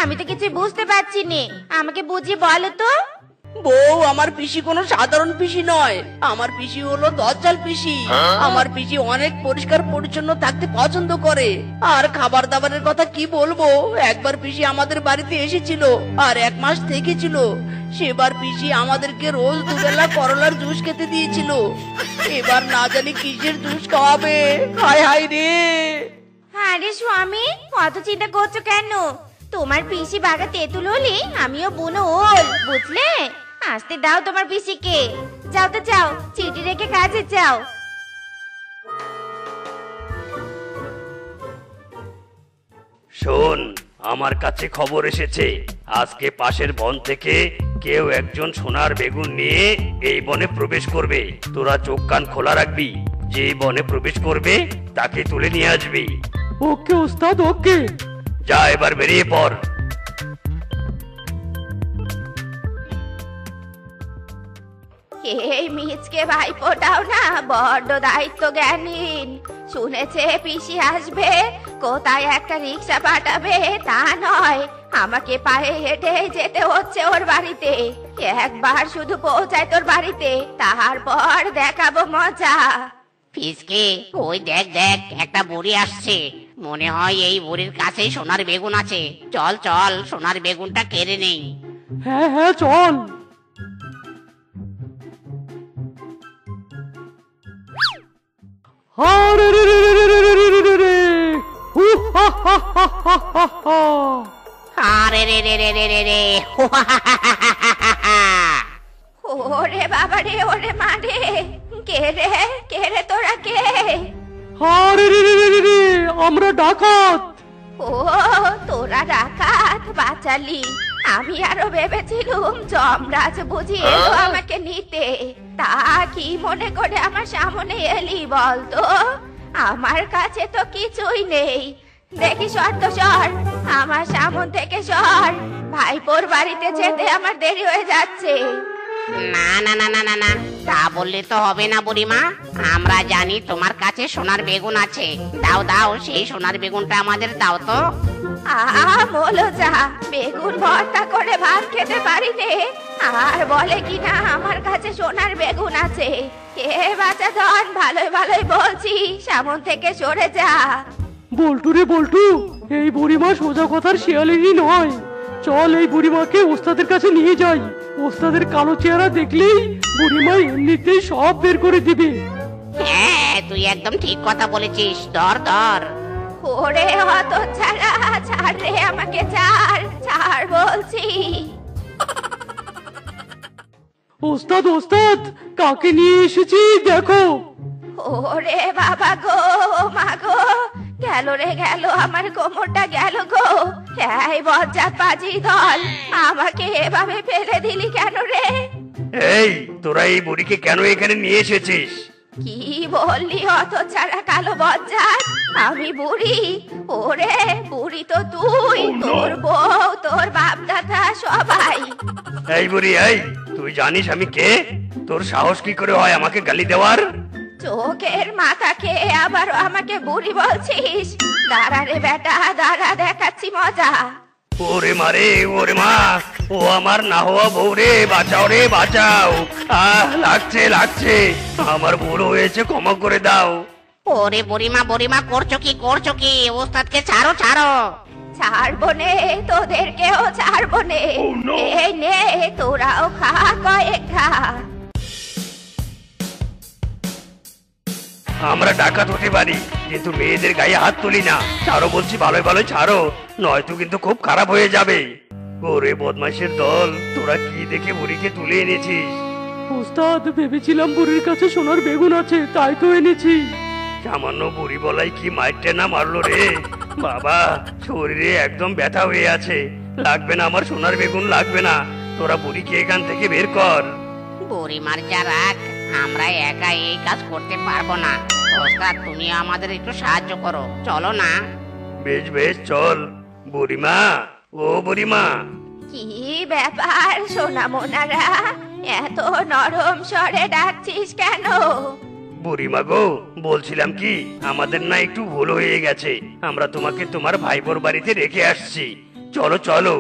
আমি তো কিছু বুঝতে পারছি না, আমাকে বুঝিয়ে বলো তো। বউ, আমার পিসি কোনো সাধারণ পিসি নয়। আমার পিসি হলো দজ্জাল পিসি। আমার পিসি অনেক পরিষ্কার পরিচ্ছন্ন থাকতে পছন্দ করে। আর খাবার দাবারের কথা কি বলবো, একবার পিসি আমাদের বাড়িতে এসেছিল আর 1 মাস থেকেছিল। সেবার পিসি আমাদেরকে রোজ দুবেলা করলার জুস খেতে দিয়েছিল। এবার না জানি কিসের জুস খাওয়াবে। হায় হায় রে। আরে স্বামী, কত চিন্তা করছো কেন? তোমার পিসি বাগা তেঁতুল হলে আমিও বুনো ওল, বুঝলে? আসতে দাও তোমার পিসিকে। যাও তো যাও, চিঠি রেখে কাজে যাও। শোন, আমার কাছে খবর এসেছে। আজকে পাশের বন থেকে কেউ একজন সোনার বেগুন নিয়ে এই বনে প্রবেশ করবে। তোরা চোখ কান খোলা রাখবি। যে বনে প্রবেশ করবে তাকে তুলে নিয়ে আসবি। ওকে ওস্তাদ, ওকে। যা, এবার বেরিয়ে পড়। এই মিচকে ভাইপোটাও না বড্ড দায়িত্ব জ্ঞানীন। শুনেছে পিসি আসবে, কোথায় একটা রিক্সা পাঠাবে তা নয়, আমাকে পায়ে হেঁটে যেতে হচ্ছে ওর বাড়িতে। একবার শুধু পৌঁছায় তোর বাড়িতে, তারপর দেখাবো মজা। ফিসকে, ওই দেখ দেখ, একটা বুড়ি আসছে। মনে হয় এই বুড়ির কাছেই সোনার বেগুন আছে। চল চল, সোনার বেগুনটা কেড়ে নেই। হ্যাঁ হ্যাঁ, চল। আরে রে রে রে রে রে রে রে রে রে। হু হা হা হা হা হা হা। আরে রে রে রে রে রে রে। ওরে বাবা রে, ওরে মা রে, কে রে, কে রে, তোরা কে? আরে রে রে রে রে রে, আমরা ডাকাত। ও, তোরা ডাকাত, বাঁচালি। আমি আরো ভেবেছিলুম যমরাজ বুঝি এলো আমাকে নিতে। তা কি মনে করে আমার সামনে এলি বলতো? আমার কাছে তো কিছুই নেই। দেখি সর তো সর, আমার সামন থেকে সর। ভাইপোর বাড়িতে যেতে আমার দেরি হয়ে যাচ্ছে। না না না না না না, তা বললে তো হবে না বুড়িমা। আমরা জানি তোমার কাছে সোনার বেগুন আছে। দাও দাও, সেই সোনার বেগুনটা আমাদের দাও তো। বলো যা, বেগুন ভর্তা করে ভাত খেতে পারি নে, আর বলে কি না আমার কাছে সোনার বেগুন আছে। কে বাঁচা ধন, ভালোই ভালোই বলছি, সামন থেকে সরে যা। বল্টু রে বল্টু, এই বুড়িমা সোজা কথার শিয়ালিনী নয়। চল, এই বুড়িমাকে ওস্তাদের কাছে নিয়ে যাই। ওস্তাদের কালো চেহারা দেখলেই বুড়িমা এমনিতেই সব বের করে দিবে। হ্যাঁ, তুই একদম ঠিক কথা বলেছিস। ধর ধর। ওরে হত ছাড়া, ছাড় রে আমাকে, ছাড় ছাড় বলছি। ওস্তাদ ওস্তাদ, কাকে নিয়ে এসেছি দেখো। ওরে বাবা গো, মা গো, গেল রে গেল, আমার কোমরটা গেল গো। এই বজ্জাত পাজি দল, আমাকে এভাবে ফেলে দিলি কেন রে? এই তোরা এই বুড়িকে কেন এখানে নিয়ে এসেছিস? কি বললি অত ছাড়া কালো বজ্জাত? আমি বুড়ি? ওরে বুড়ি তো তুই, তোর বউ, তোর বাপ দাদা সবাই। এই বুড়ি, এই তুই জানিস আমি কে? তোর সাহস কি করে হয় আমাকে গালি দেওয়ার? চোখের মাথা খেয়ে আবারও আমাকে বুড়ি বলছিস? দাঁড়া রে বেটা, দাঁড়া, দেখাচ্ছি মজা। ওরে মারে, ওরে মা, ও আমার না হওয়া বউ রে, বাঁচাও রে বাঁচাও। লাগছে লাগছে, আমার ভুল হয়েছে, ক্ষমা করে দাও। ওরে বুড়িমা বুড়িমা, করছো কি? ওস্তাদকে ছাড়ো ছাড়ো। ছাড়বো নে, তোদেরকেও ছাড়বো নে। এই নে, তোরাও খা, কয়েক খা। আমরা ডাকাত হতে পারি, কিন্তু মেয়েদের গায়ে হাত তুলি না। ছাড়ো বলছি, ভালোই ভালোই ছাড়ো, নয়তো কিন্তু খুব খারাপ হয়ে যাবে। ওরে বদমাইশের দল, তোরা কি দেখে বুড়িকে তুলে এনেছিস? ওস্তাদ, ভেবেছিলাম বুড়ির কাছে সোনার বেগুন আছে, তাই তো এনেছি। সামান্য বুড়ি বলাই কি মাইরটে না মারলো রে বাবা, শরীরে একদম ব্যথা হয়ে আছে। লাগবে না আমার সোনার বেগুন, লাগবে না। তোরা বুড়িকে এখান থেকে বের কর। বুড়িমার যা রাগ, আমরা একা এই কাজ করতে পারবো না। ওস্তাদ, তুমি আমাদের একটু সাহায্য করো, চলো না। বেশ বেশ, চল। বুড়িমা, ও বুড়িমা। কি ব্যাপার সোনামোনারা, এত নরম স্বরে ডাকছিস কেন? বুড়িমা গো, বলছিলাম কি, আমাদের না একটু ভুল হয়ে গেছে। আমরা তোমাকে তোমার ভাইপোর বাড়িতে রেখে আসছি, চলো চলো।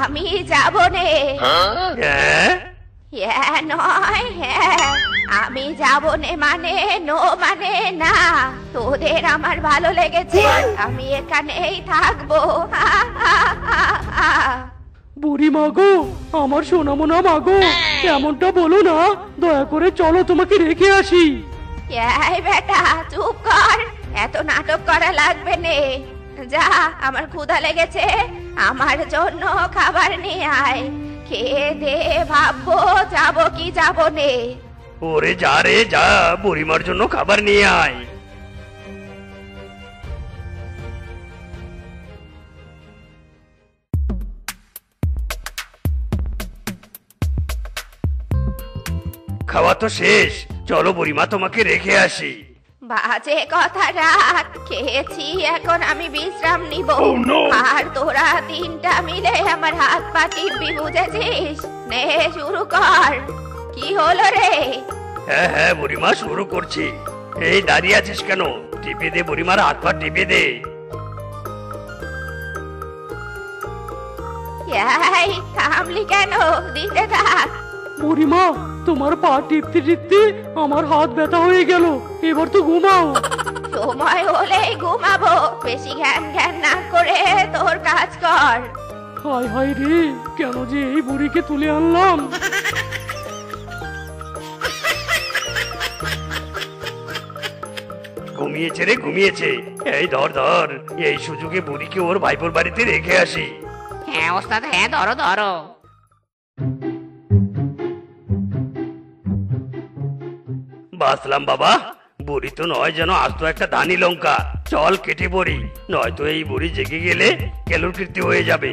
আমি যাব নে। হ্যাঁ? হ্যাঁ নয় হ্যাঁ, আমি যাব নে মানে নো মানে না। তোদের আমার ভালো লেগেছে, আমি এখানেই থাকবো। বুড়ি মাগো, আমার সোনামোনা মাগো, এমনটা বলো না, দয়া করে চলো, তোমাকে রেখে আসি। এই বেটা চুপ কর, এত নাটক করা লাগবে নে। যা, আমার ক্ষুধা লেগেছে, আমার জন্য খাবার নিয়ে আয়। খেয়ে দে, ভাববো যাবো কি যাবো নে। ওরে যা রে যা, বুড়িমার জন্য খাবার নিয়ে আয়। খাওয়া তো শেষ, চলো বুড়িমা, তোমাকে রেখে আসি। বাজে কথা রাখ, খেয়েছি, এখন আমি বিশ্রাম নিব। আর তোরা তিনটা মিলে আমার হাত পা টিপবি, বুঝেছিস? নে শুরু কর। কি হলো রে? হ্যাঁ হ্যাঁ বুড়িমা, শুরু করছি। এই দাঁড়িয়ে আছিস কেন? টিপে দে বুড়িমার হাত পা, টিপে দে। এই থামলি কেন? দিতে থাক। বুড়িমা, তোমার পা টিপতে টিপতে আমার হাত ব্যথা হয়ে গেল, এবার তো ঘুমাও। সময় হলেই ঘুমাবো, বেশি জ্ঞান জ্ঞান না করে তোর কাজ কর। হায় হায় রে, কেন যে এই বুড়িকে তুলে আনলাম। ঘুমিয়েছে রে, ঘুমিয়েছে। এই ধর ধর, এই সুযোগে বুড়িকে ওর ভাইপোর বাড়িতে রেখে আসি। হ্যাঁ ওস্তাদ, হ্যাঁ, ধরো ধরো। বাসলাম বাবা, বুড়ি তো নয় যেন আস্ত একটা ধানি লঙ্কা। চল কেটে পড়ি, নয়তো এই বুড়ি জেগে গেলে কেলুর কীর্তি হয়ে যাবে।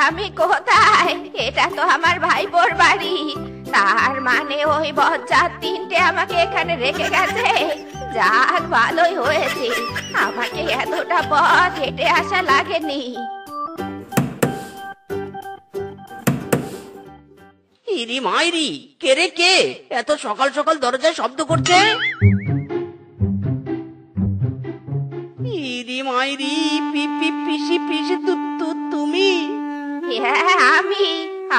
আমি কোথায়? এটা তো আমার ভাইপোর বাড়ি। তার মানে ওই বজ্জাত তিনটে আমাকে এখানে রেখে গেছে। যাক, ভালোই হয়েছে, আমাকে এতটা পথ হেঁটে আসা লাগেনি। ইরি মাইরি, কে রে কে এত সকাল সকাল দরজায় শব্দ করছে? ইরি মাইরি, পিসি পিসি, তুমি? হ্যাঁ আমি।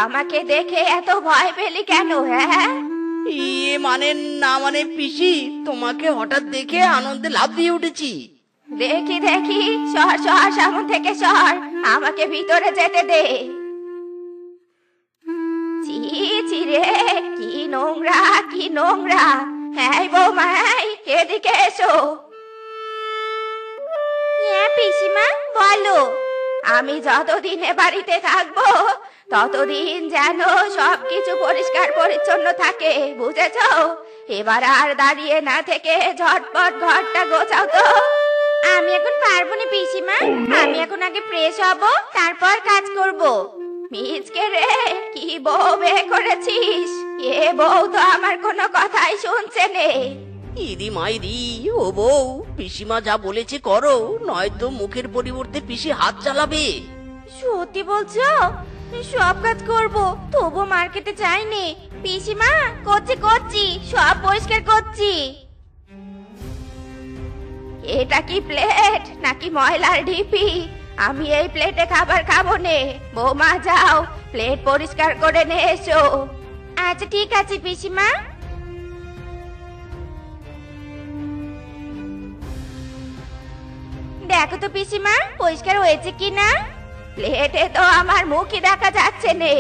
আমাকে দেখে এত ভয় পেলি কেন? হ্যাঁ, ইয়ে মানে না মানে পিসি, তোমাকে হঠাৎ দেখে আনন্দে লাফ দিয়ে উঠেছি। দেখি দেখি, সর সর, সামনে থেকে সর, আমাকে ভিতরে যেতে দে। ছি ছি রে, কি নোংরা, কি নোংরা। হ্যাঁ বৌমা, এদিকে এসো। বলো। আমি যতদিন এ বাড়িতে থাকবো ততদিন যেন সবকিছু পরিষ্কার পরিচ্ছন্ন থাকে, বুঝেছো? এবার আর দাঁড়িয়ে না থেকে ঝটপট ঘরটা গোছাও তো। আমি এখন পারবো না পিসিমা, আমি এখন আগে ফ্রেশ হব, তারপর কাজ করব। মিজকে রে, কি বউ বিয়ে করেছিস? এ বউ তো আমার কোনো কথাই শুনছে নে। ইরি মাইরি, ও বউ, পিসিমা যা বলেছে করো, নয়তো মুখের পরিবর্তে পিসি হাত চালাবে। সত্যি বলছো? সব কাজ করব, তবু মার্কেটে যাইনি। পিসিমা, করছি, সব পরিষ্কার করছি। এটা কি প্লেট নাকি ময়লার ঢিপি? আমি এই প্লেটে খাবার খাবো নে। বৌমা যাও, প্লেট পরিষ্কার করে নিয়ে এসো। আচ্ছা ঠিক আছে পিসিমা। দেখো তো পিসিমা, পরিষ্কার হয়েছে কিনা। প্লেটে তো আমার মুখই দেখা যাচ্ছে নে।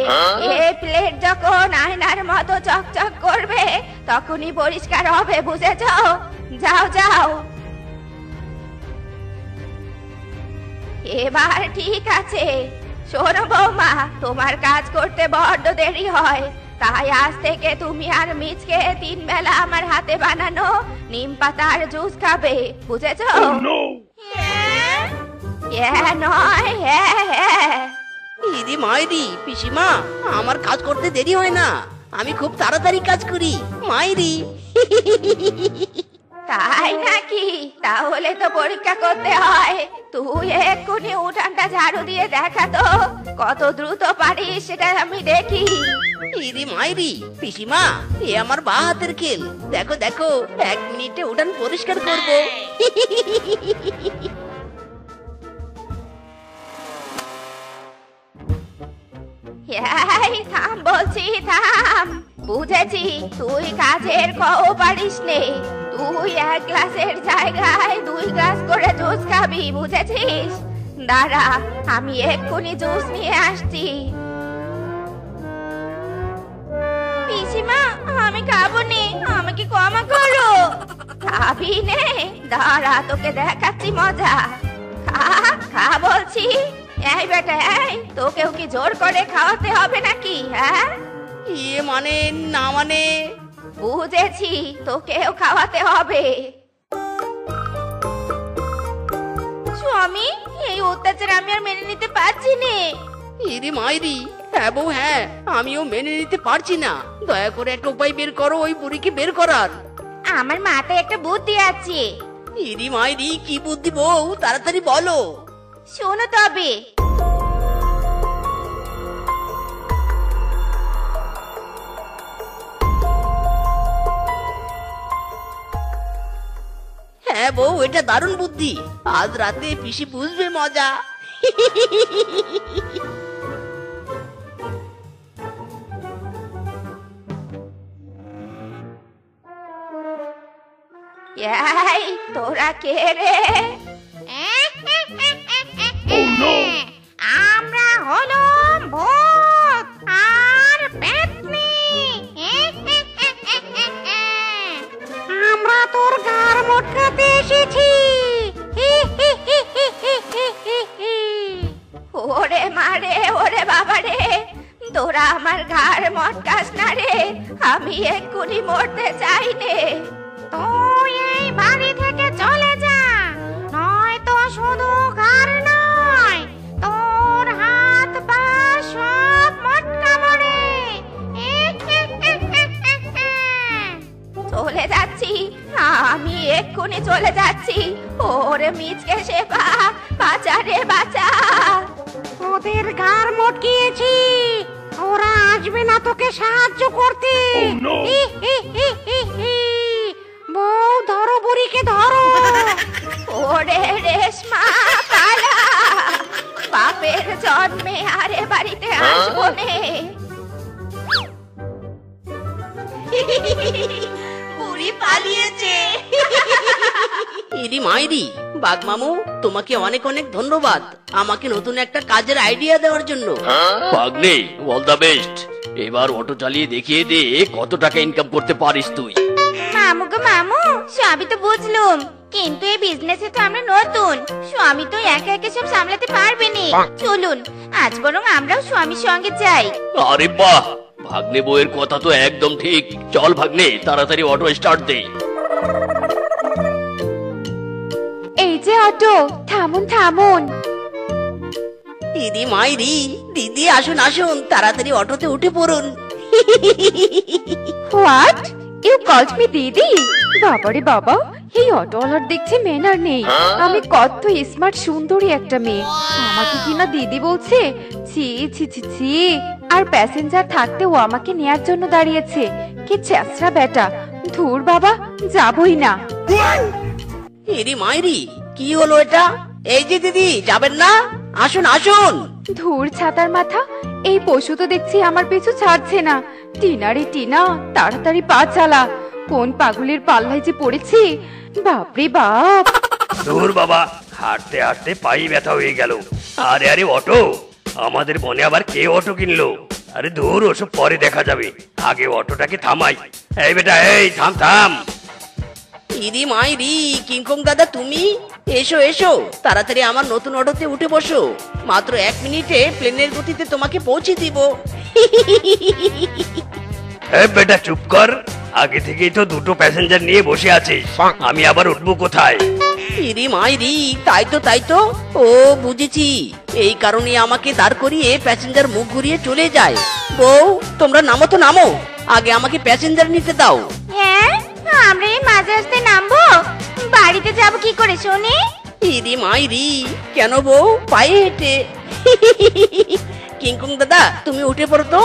এই প্লেট যখন আয়নার মতো চকচক করবে তখনই পরিষ্কার হবে, বুঝেছো? যাও যাও। এবার ঠিক আছে। শোনো বৌমা, তোমার কাজ করতে বড্ড দেরি হয়, তাই আজ থেকে তুমি আর মিচকে 3 বেলা আমার হাতে বানানো নিম পাতার জুস খাবে, বুঝেছো? হ্যাঁ নয় হ্যাঁ হ্যাঁ। ইরি মাইরি, পিসিমা, আমার কাজ করতে দেরি হয় না, আমি খুব তাড়াতাড়ি কাজ করি মাইরি। তাই নাকি? তাহলে তো পরীক্ষা করতে হয়। তুই এক্ষুনি উঠানটা ঝাড়ু দিয়ে দেখা তো কত দ্রুত পারিস, সেটা আমি দেখি। ইরি মাইরি, পিসিমা, এ আমার বা হাতের খেল। দেখো দেখো, 1 মিনিটে উঠান পরিষ্কার করব। এই থাম বলছি, থাম। বুঝেছি তুই কাজের কও পারিস নে। তুই 1 গ্লাসের জায়গায় 2 গ্লাস করে জুস খাবি, বুঝেছিস? দাঁড়া, আমি এক্ষুনি জুস নিয়ে আসছি। পিসিমা, আমি খাবো নে, আমাকে ক্ষমা করো। খাবি নে? দাঁড়া, তোকে দেখাচ্ছি মজা। খা খা বলছি। এই বেটা, এই তোকেও কি জোর করে খাওয়াতে হবে নাকি? হ্যাঁ, ইয়ে মানে না মানে? বুঝেছি, তোকেও খাওয়াতে হবে। স্বামী, এই অত্যাচার আমি আর মেনে নিতে পারছি নে। ইরি মাইরি, হ্যাঁ বউ হ্যাঁ, আমিও মেনে নিতে পারছি না। দয়া করে একটা উপায় বের করো ওই বুড়িকে বের করার। আমার মাথায় একটা বুদ্ধি আছে। ইরি মাইরি, কি বুদ্ধি বউ, তাড়াতাড়ি বলো। শোনো তবে। হ্যাঁ বউ, এটা দারুণ বুদ্ধি। আজ রাতে পিসি বুঝবে মজা। এই তোরা কে রে? আমরা হলাম ভূত আর পেতনি। আমরা তোর গার মটকাতে এসেছি। ওরে মারে, ওরে বাবা রে, তোরা আমার ঘাড় মটকাস না রে। আমি এক্ষুনি মরতে চাই নে। তুই এই বাড়ি থেকে চলে যা, নয়তো শুধু ঘর নয়, তোর হাত পা সব মটকাবো রে। চলে যাচ্ছি, আমি এক্ষুনি চলে যাচ্ছি। ওরে মিচকে সেবা, বাঁচা রে বাঁচা। ওদের ঘর মটকিয়েছি, ওরা আসবে না তোকে সাহায্য করতে। বউ ধরো, বুড়িকে ধরো। ওরে রেশমা, পালা। বাপের জন্মে আরে বাড়িতে আসবো নে। বুড়ি পালিয়েছে। ইরি মাইরি, বাঘমামু, তোমাকে অনেক অনেক ধন্যবাদ আমাকে নতুন একটা কাজের আইডিয়া দেওয়ার জন্য। ভাগ্নে, অল দ্য বেস্ট। এবার অটো চালিয়ে দেখিয়ে দে কত টাকা ইনকাম করতে পারিস তুই। না মামু গো মামু, সবই তো বুঝলুম, কিন্তু এই বিজনেসে তো আমরা নতুন। স্বামী তো একা একা সব সামলাতে পারবে না। চলুন আজ বরং আমরাও স্বামীর সঙ্গে যাই। আরে বাহ, ভাগ্নে বউয়ের কথা তো একদম ঠিক। চল ভাগ্নে, তাড়াতাড়ি অটো স্টার্ট দে। এই যে অটো, থামুন থামুন। ইদি মাইরি, দিদি আসুন আসুন, তাড়াতাড়ি অটোতে উঠে পড়ুন। হোয়াট, ইউ কল্ড মি দিদি? বাবারে বাবা, এই অটোওয়ালার দেখছি ম্যানার নেই। আমি কত স্মার্ট সুন্দরী একটা মেয়ে, আমাকে কিনা দিদি বলছে? ছি ছি ছি ছি। আর প্যাসেঞ্জার থাকতে ও আমাকে নেয়ার জন্য দাঁড়িয়েছে। কি ছেঁচড়া বেটা। ধুর বাবা, যাবই না। ইদি মাইরি, কি হলো এটা? এই যে দিদি, যাবেন না? আসুন আসুন। ধুর ছাতার মাথা, এই পশু তো দেখছি আমার পিছু ছাড়ছে না। টিনা রে টিনা, তাড়াতাড়ি পা চালা। কোন পাগলের পাল্লায় যে পড়েছি, বাপরে বাপ। দূর বাবা, হাঁটতে হাঁটতে পাই ব্যথা হয়ে গেল। আরে আরে অটো, আমাদের বনে আবার কে অটো কিনলো? আরে দূর, ওসব পরে দেখা যাবে, আগে অটোটাকে থামাই। এই বেটা, এই থাম থাম। ইদি মাইরি, কিংকং দাদা তুমি? এসো এসো, তাড়াতাড়ি আমার নতুন অটোতে উঠে বসো। মাত্র 1 মিনিটে প্লেনের গতিতে তোমাকে পৌঁছে দিব। এই বেটা চুপ কর, আগে থেকেই তো দুটো প্যাসেঞ্জার নিয়ে বসে আছিস, আমি আবার উঠবো কোথায়? ইরি মাইরি, তাই তো। ও বুঝেছি, এই কারণে আমাকে দাঁড় করিয়ে প্যাসেঞ্জার মুখ ঘুরিয়ে চলে যায়। বউ, তোমরা নামো তো নামো, আগে আমাকে প্যাসেঞ্জার নিতে দাও। হ্যাঁ, আমরা এই মাঝ রাস্তায় নামবো? বাড়িতে যাব কি করে শুনি? ইরি মাইরি, কেন বউ, পায়ে হেঁটে? কিংকং দাদা, তুমি উঠে পড়ো তো।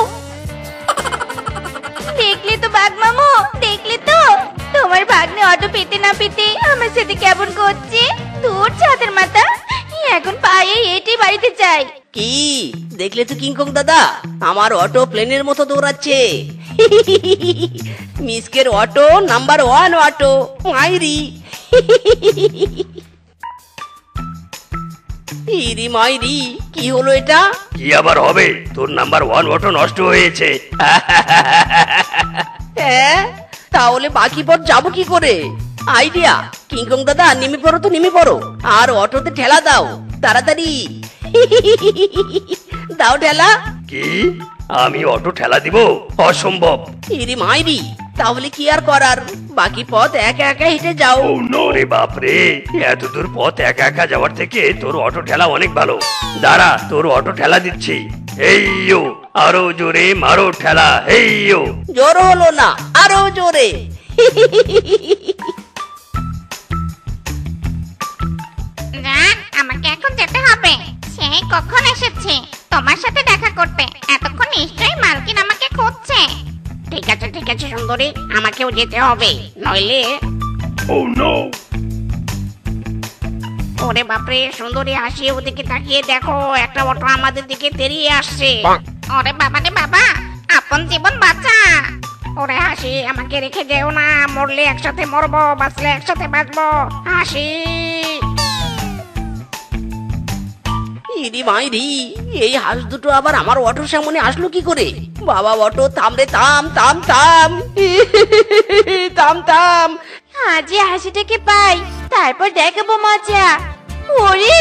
দেখলে তো বাঘ মামু, দেখলে তো তোমার ভাগ্নে অটো পেতে না পেতে আমার সাথে কেমন করছে। দূর ছাদের মাথা, এখন পায়ে হেঁটে বাড়িতে যাই। কি দেখলে তো কিংকং দাদা, আমার অটো প্লেনের মতো দৌড়াচ্ছে। মিসকের অটো নাম্বার 1 অটো মাইরি। ইরি মাইরি, কি হলো এটা? কি আবার হবে, তোর নাম্বার 1 অটো নষ্ট হয়েছে। হ্যাঁ, তাহলে বাকি পথ যাবো কি করে? আইডিয়া, কিংকং দাদা নেমে পড়ো তো, নেমে পড়ো, আর অটোতে ঠেলা দাও তাড়াতাড়ি। দাও ঠেলা। কি, আমি অটো ঠেলা দিব? অসম্ভব। ইরি মাইরি, তাহলে কি আর করার, বাকি পথ একা একা হেঁটে যাও। ওরে বাপরে, এত দূর পথ একা একা যাওয়ার থেকে তোর অটো ঠেলা অনেক ভালো। দাঁড়া, তোর অটো ঠেলা দিচ্ছি। এইয়ো, আরো জোরে মারো ঠেলা, এইয়ো। জোর হলো না, আরো জোরে। যাক, আমাকে এখন যেতে হবে। সেই কখন এসেছে তোমার সাথে দেখা করতে? এতক্ষণ নিশ্চয়ই মালকিন আমাকে খুঁজছে। ঠিক আছে সুন্দরী, আমাকেও যেতে হবে, নইলে। ওরে বাপরে সুন্দরী, হাসি ওদিকে তাকিয়ে দেখো, একটা অটো আমাদের দিকে তেড়িয়ে আসছে। ওরে বাবা রে বাবা, আপন জীবন বাঁচা। ওরে হাসি, আমাকে রেখে যেও না, মরলে একসাথে মরবো, বাঁচলে একসাথে বাঁচবো। হাসি। ইরি মাইরি, এই হাঁস দুটো আবার আমার অটোর সামনে আসলো কি করে? বাবা অটো, থাম রে, থাম থাম থাম। থাম থাম। আজ হাসিটাকে পাই, তারপর দেখাবো মজা। ওরে,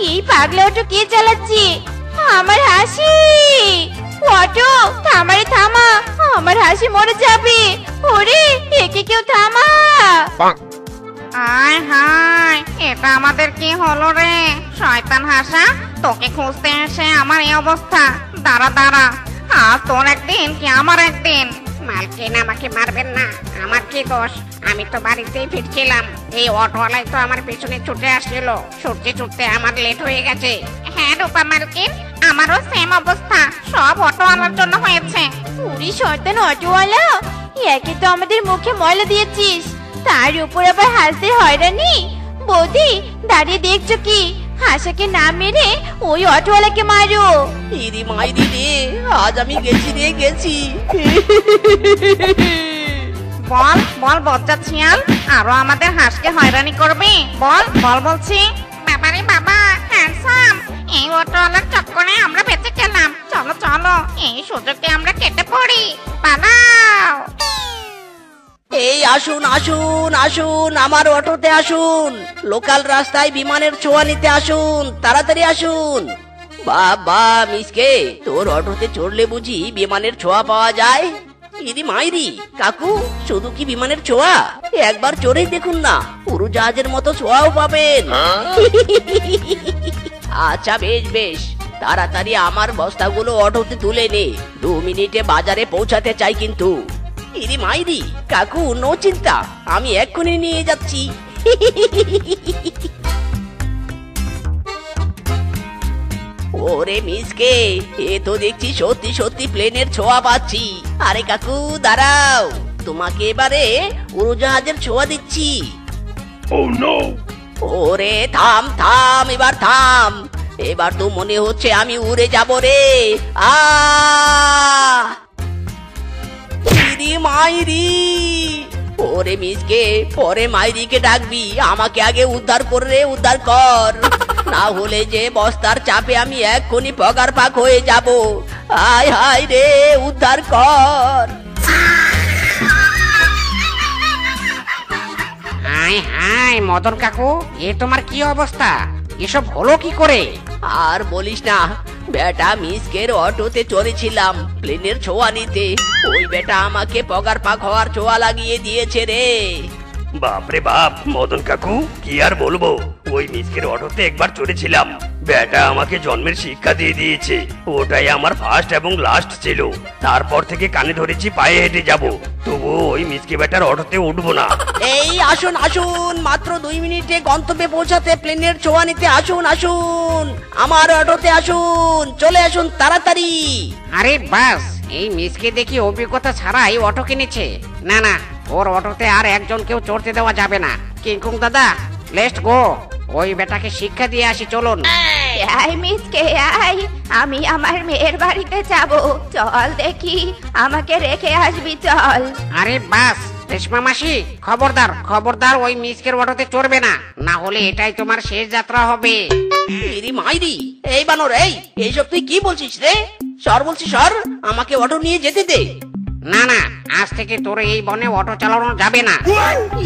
এই পাগলা অটো কে চালাচ্ছে? আমার হাসি। অটো থামারে, থামা, আমার হাসি মরে যাবে। ওরে, একে কেউ থামা। আয় হায়, এটা আমাদের কি হলো রে? শয়তান হাসা, তোকে খুঁজতে এসে আমার এই অবস্থা। দাঁড়া, আজ তোর একদিন কি আমার একদিন। মালকিন, আমাকে মারবেন না, আমার কি দোষ? আমি তো বাড়িতেই ফিরছিলাম, এই অটোওয়ালাই তো আমার পেছনে ছুটে আসছিল। ছুটতে আমার লেট হয়ে গেছে। হ্যাঁ রূপা মালকিন, আমারও সেম অবস্থা, সব অটোওয়ালার জন্য হয়েছে। পুরি শয়তান অটোওয়ালা, একে তো আমাদের মুখে ময়লা দিয়েছিস, তার উপর আবার হাসতে হয়রানি। বৌদি, দাঁড়িয়ে দেখছো কি? হাসাকে না মেরে ওই অটোওয়ালাকে মারো। ইরি মাইরি রে, আজ আমি গেছি। বল বজ্জা শিয়াল, আরো আমাদের হাঁসকে হয়রানি করবে? বল বলছি। বাবারে বাবা, হ্যান্ডসাম, এই অটোওয়ালার চক্করে আমরা বেঁচে গেলাম। চলো, এই সুযোগে আমরা কেটে পড়ি, পালাও। এই আসুন আসুন আসুন, আমার অটোতে আসুন, লোকাল রাস্তায় বিমানের ছোঁয়া নিতে আসুন, তাড়াতাড়ি আসুন। বাবা মিসকে, তোর অটোতে চড়লে বুঝি বিমানের ছোঁয়া পাওয়া যায়? ইদি মাইরি কাকু, শুধু কি বিমানের ছোঁয়া, একবার চড়েই দেখুন না, উড়োজাহাজের মতো ছোঁয়াও পাবেন। আচ্ছা বেশ বেশ, তাড়াতাড়ি আমার বস্তাগুলো অটোতে তুলে নে, 2 মিনিটে বাজারে পৌঁছাতে চাই কিন্তু। ইরি মাইরি কাকু, নো চিন্তা, আমি এক্ষুনি নিয়ে যাচ্ছি। ওরে মিসকে, এ তো দেখছি সত্যি সত্যি প্লেনের ছোঁয়া পাচ্ছি। আরে কাকু দাঁড়াও, তোমাকে এবারে উড়োজাহাজের ছোঁয়া দিচ্ছি। ওরে থাম থাম, এবার থাম, এবার তো মনে হচ্ছে আমি উড়ে যাব রে। ইরি মাইরি, ওরে মিসকে, পরে মাইরিকে ডাকবি, আমাকে আগে উদ্ধার কর রে, উদ্ধার কর, না হলে যে বস্তার চাপে আমি এক্ষুনি পগার পাক হয়ে যাব। হায় হায় রে, উদ্ধার কর। হাই হাই মদন কাকু, এ তোমার কি অবস্থা? এসব হলো কি করে? আর বলিস না বেটা, মিসকের অটোতে চড়েছিলাম প্লেনের ছোঁয়া নিতে, ওই বেটা আমাকে পগার পাক হওয়ার ছোঁয়া লাগিয়ে দিয়েছে রে। বাপরে বাপ মদন কাকু, কি আর বলবো, ওই মিসকের অটোতে একবার চড়েছিলাম, বেটা আমাকে জন্মের শিক্ষা দিয়ে দিয়েছে, ওটাই আমার ফার্স্ট এবং লাস্ট ছিল। তারপর থেকে কানে ধরেছি পায়ে হেঁটে যাব, তবু ওই মিসকে বেটার অটোতে উঠবো না। এই আসুন আসুন, মাত্র 2 মিনিটে গন্তব্যে পৌঁছাতে প্লেনের ছোঁয়া নিতে আসুন আসুন, আমার অটোতে আসুন, চলে আসুন তাড়াতাড়ি। আরে বাস, এই মিসকে দেখি অভিজ্ঞতা ছাড়াই অটো কিনেছে। না না, ওর অটোতে আর একজন কেউ চড়তে দেওয়া যাবে না। কিংকুং দাদা, লেটস গো, ওই বেটাকে শিক্ষা দিয়ে আসি, চলুন। আয় মিসকে আয়, আমি আমার মেয়ের বাড়িতে যাব, চল দেখি, আমাকে রেখে আসবি চল। আরে বাস, রেশমা মাসি, খবরদার খবরদার, ওই মিসকের অটোতে চড়বে না, না হলে এটাই তোমার শেষ যাত্রা হবে। ইরি মাইরি, এই বানর, এইসব তুই কি বলছিস রে? সর বলছি সর, আমাকে অটো নিয়ে যেতে দে। না না, আজ থেকে তোর এই বনে অটো চালানো যাবে না।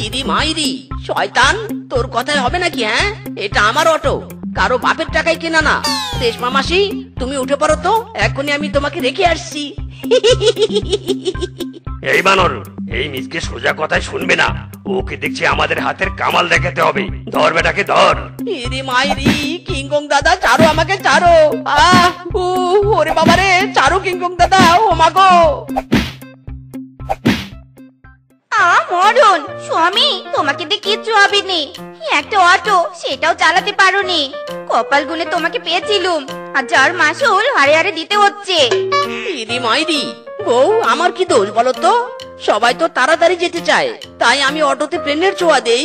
ইরি মাইরি শয়তান, তোর কথাই হবে নাকি? হ্যাঁ, এটা আমার অটো, কারো বাপের টাকায় কেনা না। রেশমা মাসি, তুমি উঠে পড়ো তো, এখনই আমি তোমাকে রেখে আসছি। এই বানর, এই মিসকে সোজা কথায় শুনবে না, ওকে দেখছি আমাদের হাতের কামাল দেখাতে হবে, ধর বেটাকে ধর। ইরি মাইরি, কিংকং দাদা ছাড়ো আমাকে, ছাড়ো। ওরে বাবা রে, ছাড়ো কিংকং দাদা, ও মাগো। মরণ স্বামী, তোমাকে দিয়ে কিচ্ছু হবে নি, একটা অটো সেটাও চালাতে পারোনি, কপাল গুনে তোমাকে পেয়েছিলুম, আর যার মাসুল হারে হারে দিতে হচ্ছে। ইরি মাইরি বউ, আমার কি দোষ বলো তো? সবাই তো তাড়াতাড়ি যেতে চায়, তাই আমি অটোতে প্লেনের ছোঁয়া দেই।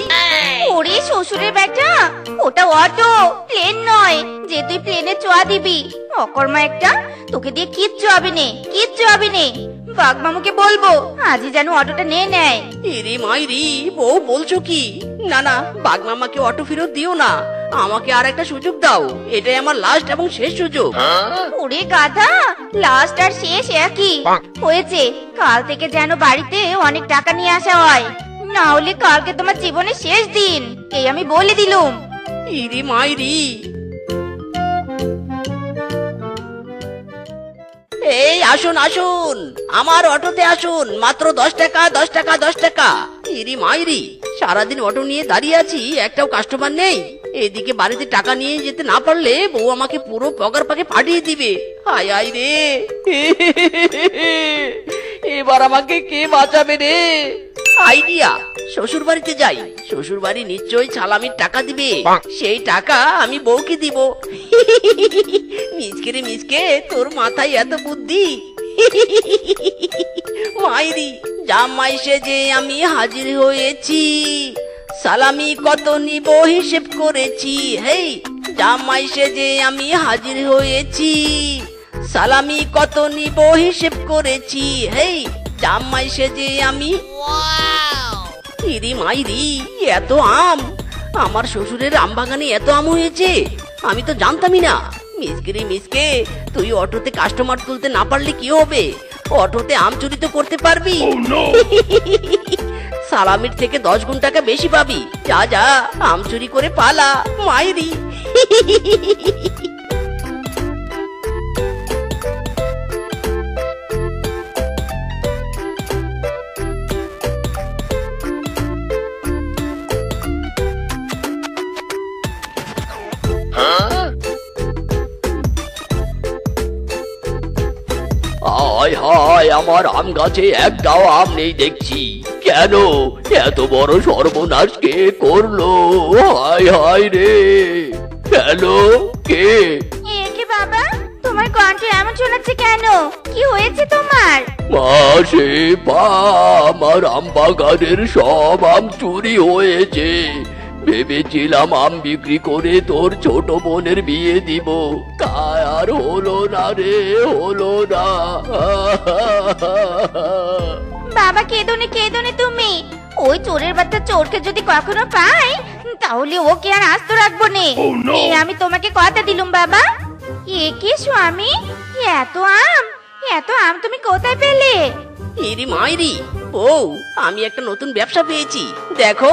ওরে শ্বশুরের বেটা, ওটা অটো, প্লেন নয় যে তুই প্লেনের ছোঁয়া দিবি। অকর্মা একটা, তোকে দিয়ে কিচ্ছু হবে নে, কিচ্ছু হবে নে, বাগমামুকে বলবো আজই যেন অটোটা নিয়ে নেয়। ইরি মাইরি বউ, বলছো কি? না না, বাগমামাকে অটো ফেরত দিও না, আমাকে আর একটা সুযোগ দাও, এটাই আমার লাস্ট এবং শেষ সুযোগ। ওরে গাধা, লাস্ট আর শেষ একই হয়েছে, কাল থেকে যেন বাড়িতে অনেক টাকা নিয়ে আসা হয়, না হলে কালকে তোমার জীবনের শেষ দিন, এই আমি বলে দিলুম। ইরি মাইরি, এই আসুন আসুন, আমার অটোতে আসুন, মাত্র 10 টাকা 10 টাকা 10 টাকা। ইরি মাইরি, সারাদিন অটো নিয়ে দাঁড়িয়ে আছি, একটাও কাস্টমার নেই, এদিকে বাড়িতে টাকা নিয়ে যেতে না পারলে বউ আমাকে পুরো পগার পাকে পাঠিয়ে দিবে। হায় হায় রে, এবার আমাকে কে বাঁচাবে রে? আইডিয়া, শ্বশুর বাড়িতে যাই, শ্বশুর বাড়ি নিশ্চয়ই সালামির টাকা দিবে, সেই টাকা আমি বউকে দিব। মিসকে রে মিসকে, তোর মাথায় এত বুদ্ধি? মাইরি, জামাই সেজে আমি হাজির হয়েছি, সালামি কত নিব হিসেব করেছি। হেই, জামাই সেজে আমি হাজির হয়েছি, সালামি কত নিব হিসেব করেছি। হেই, জামাই সেজে আমি। ইরি মাইরি, এত আম! আমার শ্বশুরের আম বাগানে এত আম হয়েছে, আমি তো জানতামই না। মিসকে রে মিসকে, তুই অটোতে কাস্টমার তুলতে না পারলে কি হবে? অটোতে আম চুরি তো করতে পারবি। সালামির থেকে 10 গুণ টাকা বেশি পাবি। যা যা আম চুরি করে পালা মাইরি। হায় হায়, আমার আম গাছে একটাও আম নেই দেখছি। কেন এত বড় সর্বনাশ কে করলো? হায় হায় রে। হ্যালো, কে? কে বাবা, তোমার কণ্ঠ এমন শোনাচ্ছে কেন? কি হয়েছে তোমার? মাসে পা, আমার আম বাগানের সব আম চুরি হয়েছে। ভেবেছিলাম আম বিক্রি করে তোর ছোট বোনের বিয়ে দিব, তা আর হলো না রে, হলো না। বাবা কেঁদোনে কেঁদোনে তুমি। ওই চোরের বাচ্চা চোরকে যদি কখনো পাই তাহলে ওকে আর আস্ত রাখবো নে। আমি তোমাকে কথা দিলুম বাবা। এ কি স্বামী, এত আম, এত আম তুমি কোথায় পেলে? ইরি মাইরি বউ, আমি একটা নতুন ব্যবসা পেয়েছি। দেখো,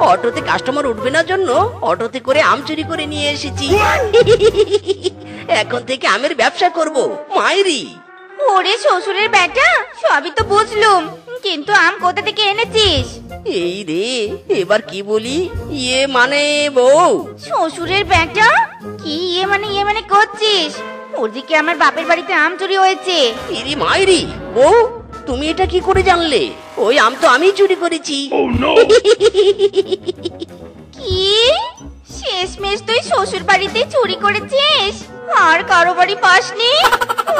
অটোতে কাস্টমার উঠবে না জন্য অটোতে করে আম চুরি করে নিয়ে এসেছি। এখন থেকে আমের ব্যবসা করব মাইরি। ওরে শ্বশুরের বেটা, সবই তো বুঝলুম, কিন্তু আম কোথা থেকে এনেছিস? এই রে, এবার কি বলি? ইয়ে মানে বউ, শ্বশুরের বেটা, কি ইয়ে মানে করছিস? ওদিকে আমার বাপের বাড়িতে আম চুরি হয়েছে। ইরি মাইরি বউ, তুমি এটা কি করে জানলে? ওই আম তো আমি চুরি করেছি। কি শেষমেশ তুই শ্বশুর বাড়িতে চুরি করেছিস আর কারো বাড়ি পাসনি?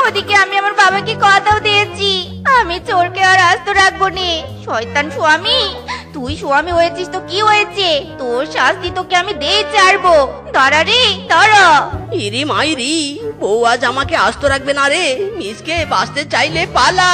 ওদিকে আমি আমার বাবাকে কথাও দিয়েছি আমি চোরকে আর আস্ত রাখবো নে। শয়তান স্বামী, তুই স্বামী হয়েছিস তো কি হয়েছে? তোর শাস্তি তোকে আমি দিয়ে ছাড়বো। দাঁড়া রে দাঁড়া। ইরি মাইরি বউ আজ আমাকে আস্ত রাখবে না রে। মিসকে বাঁচতে চাইলে পালা।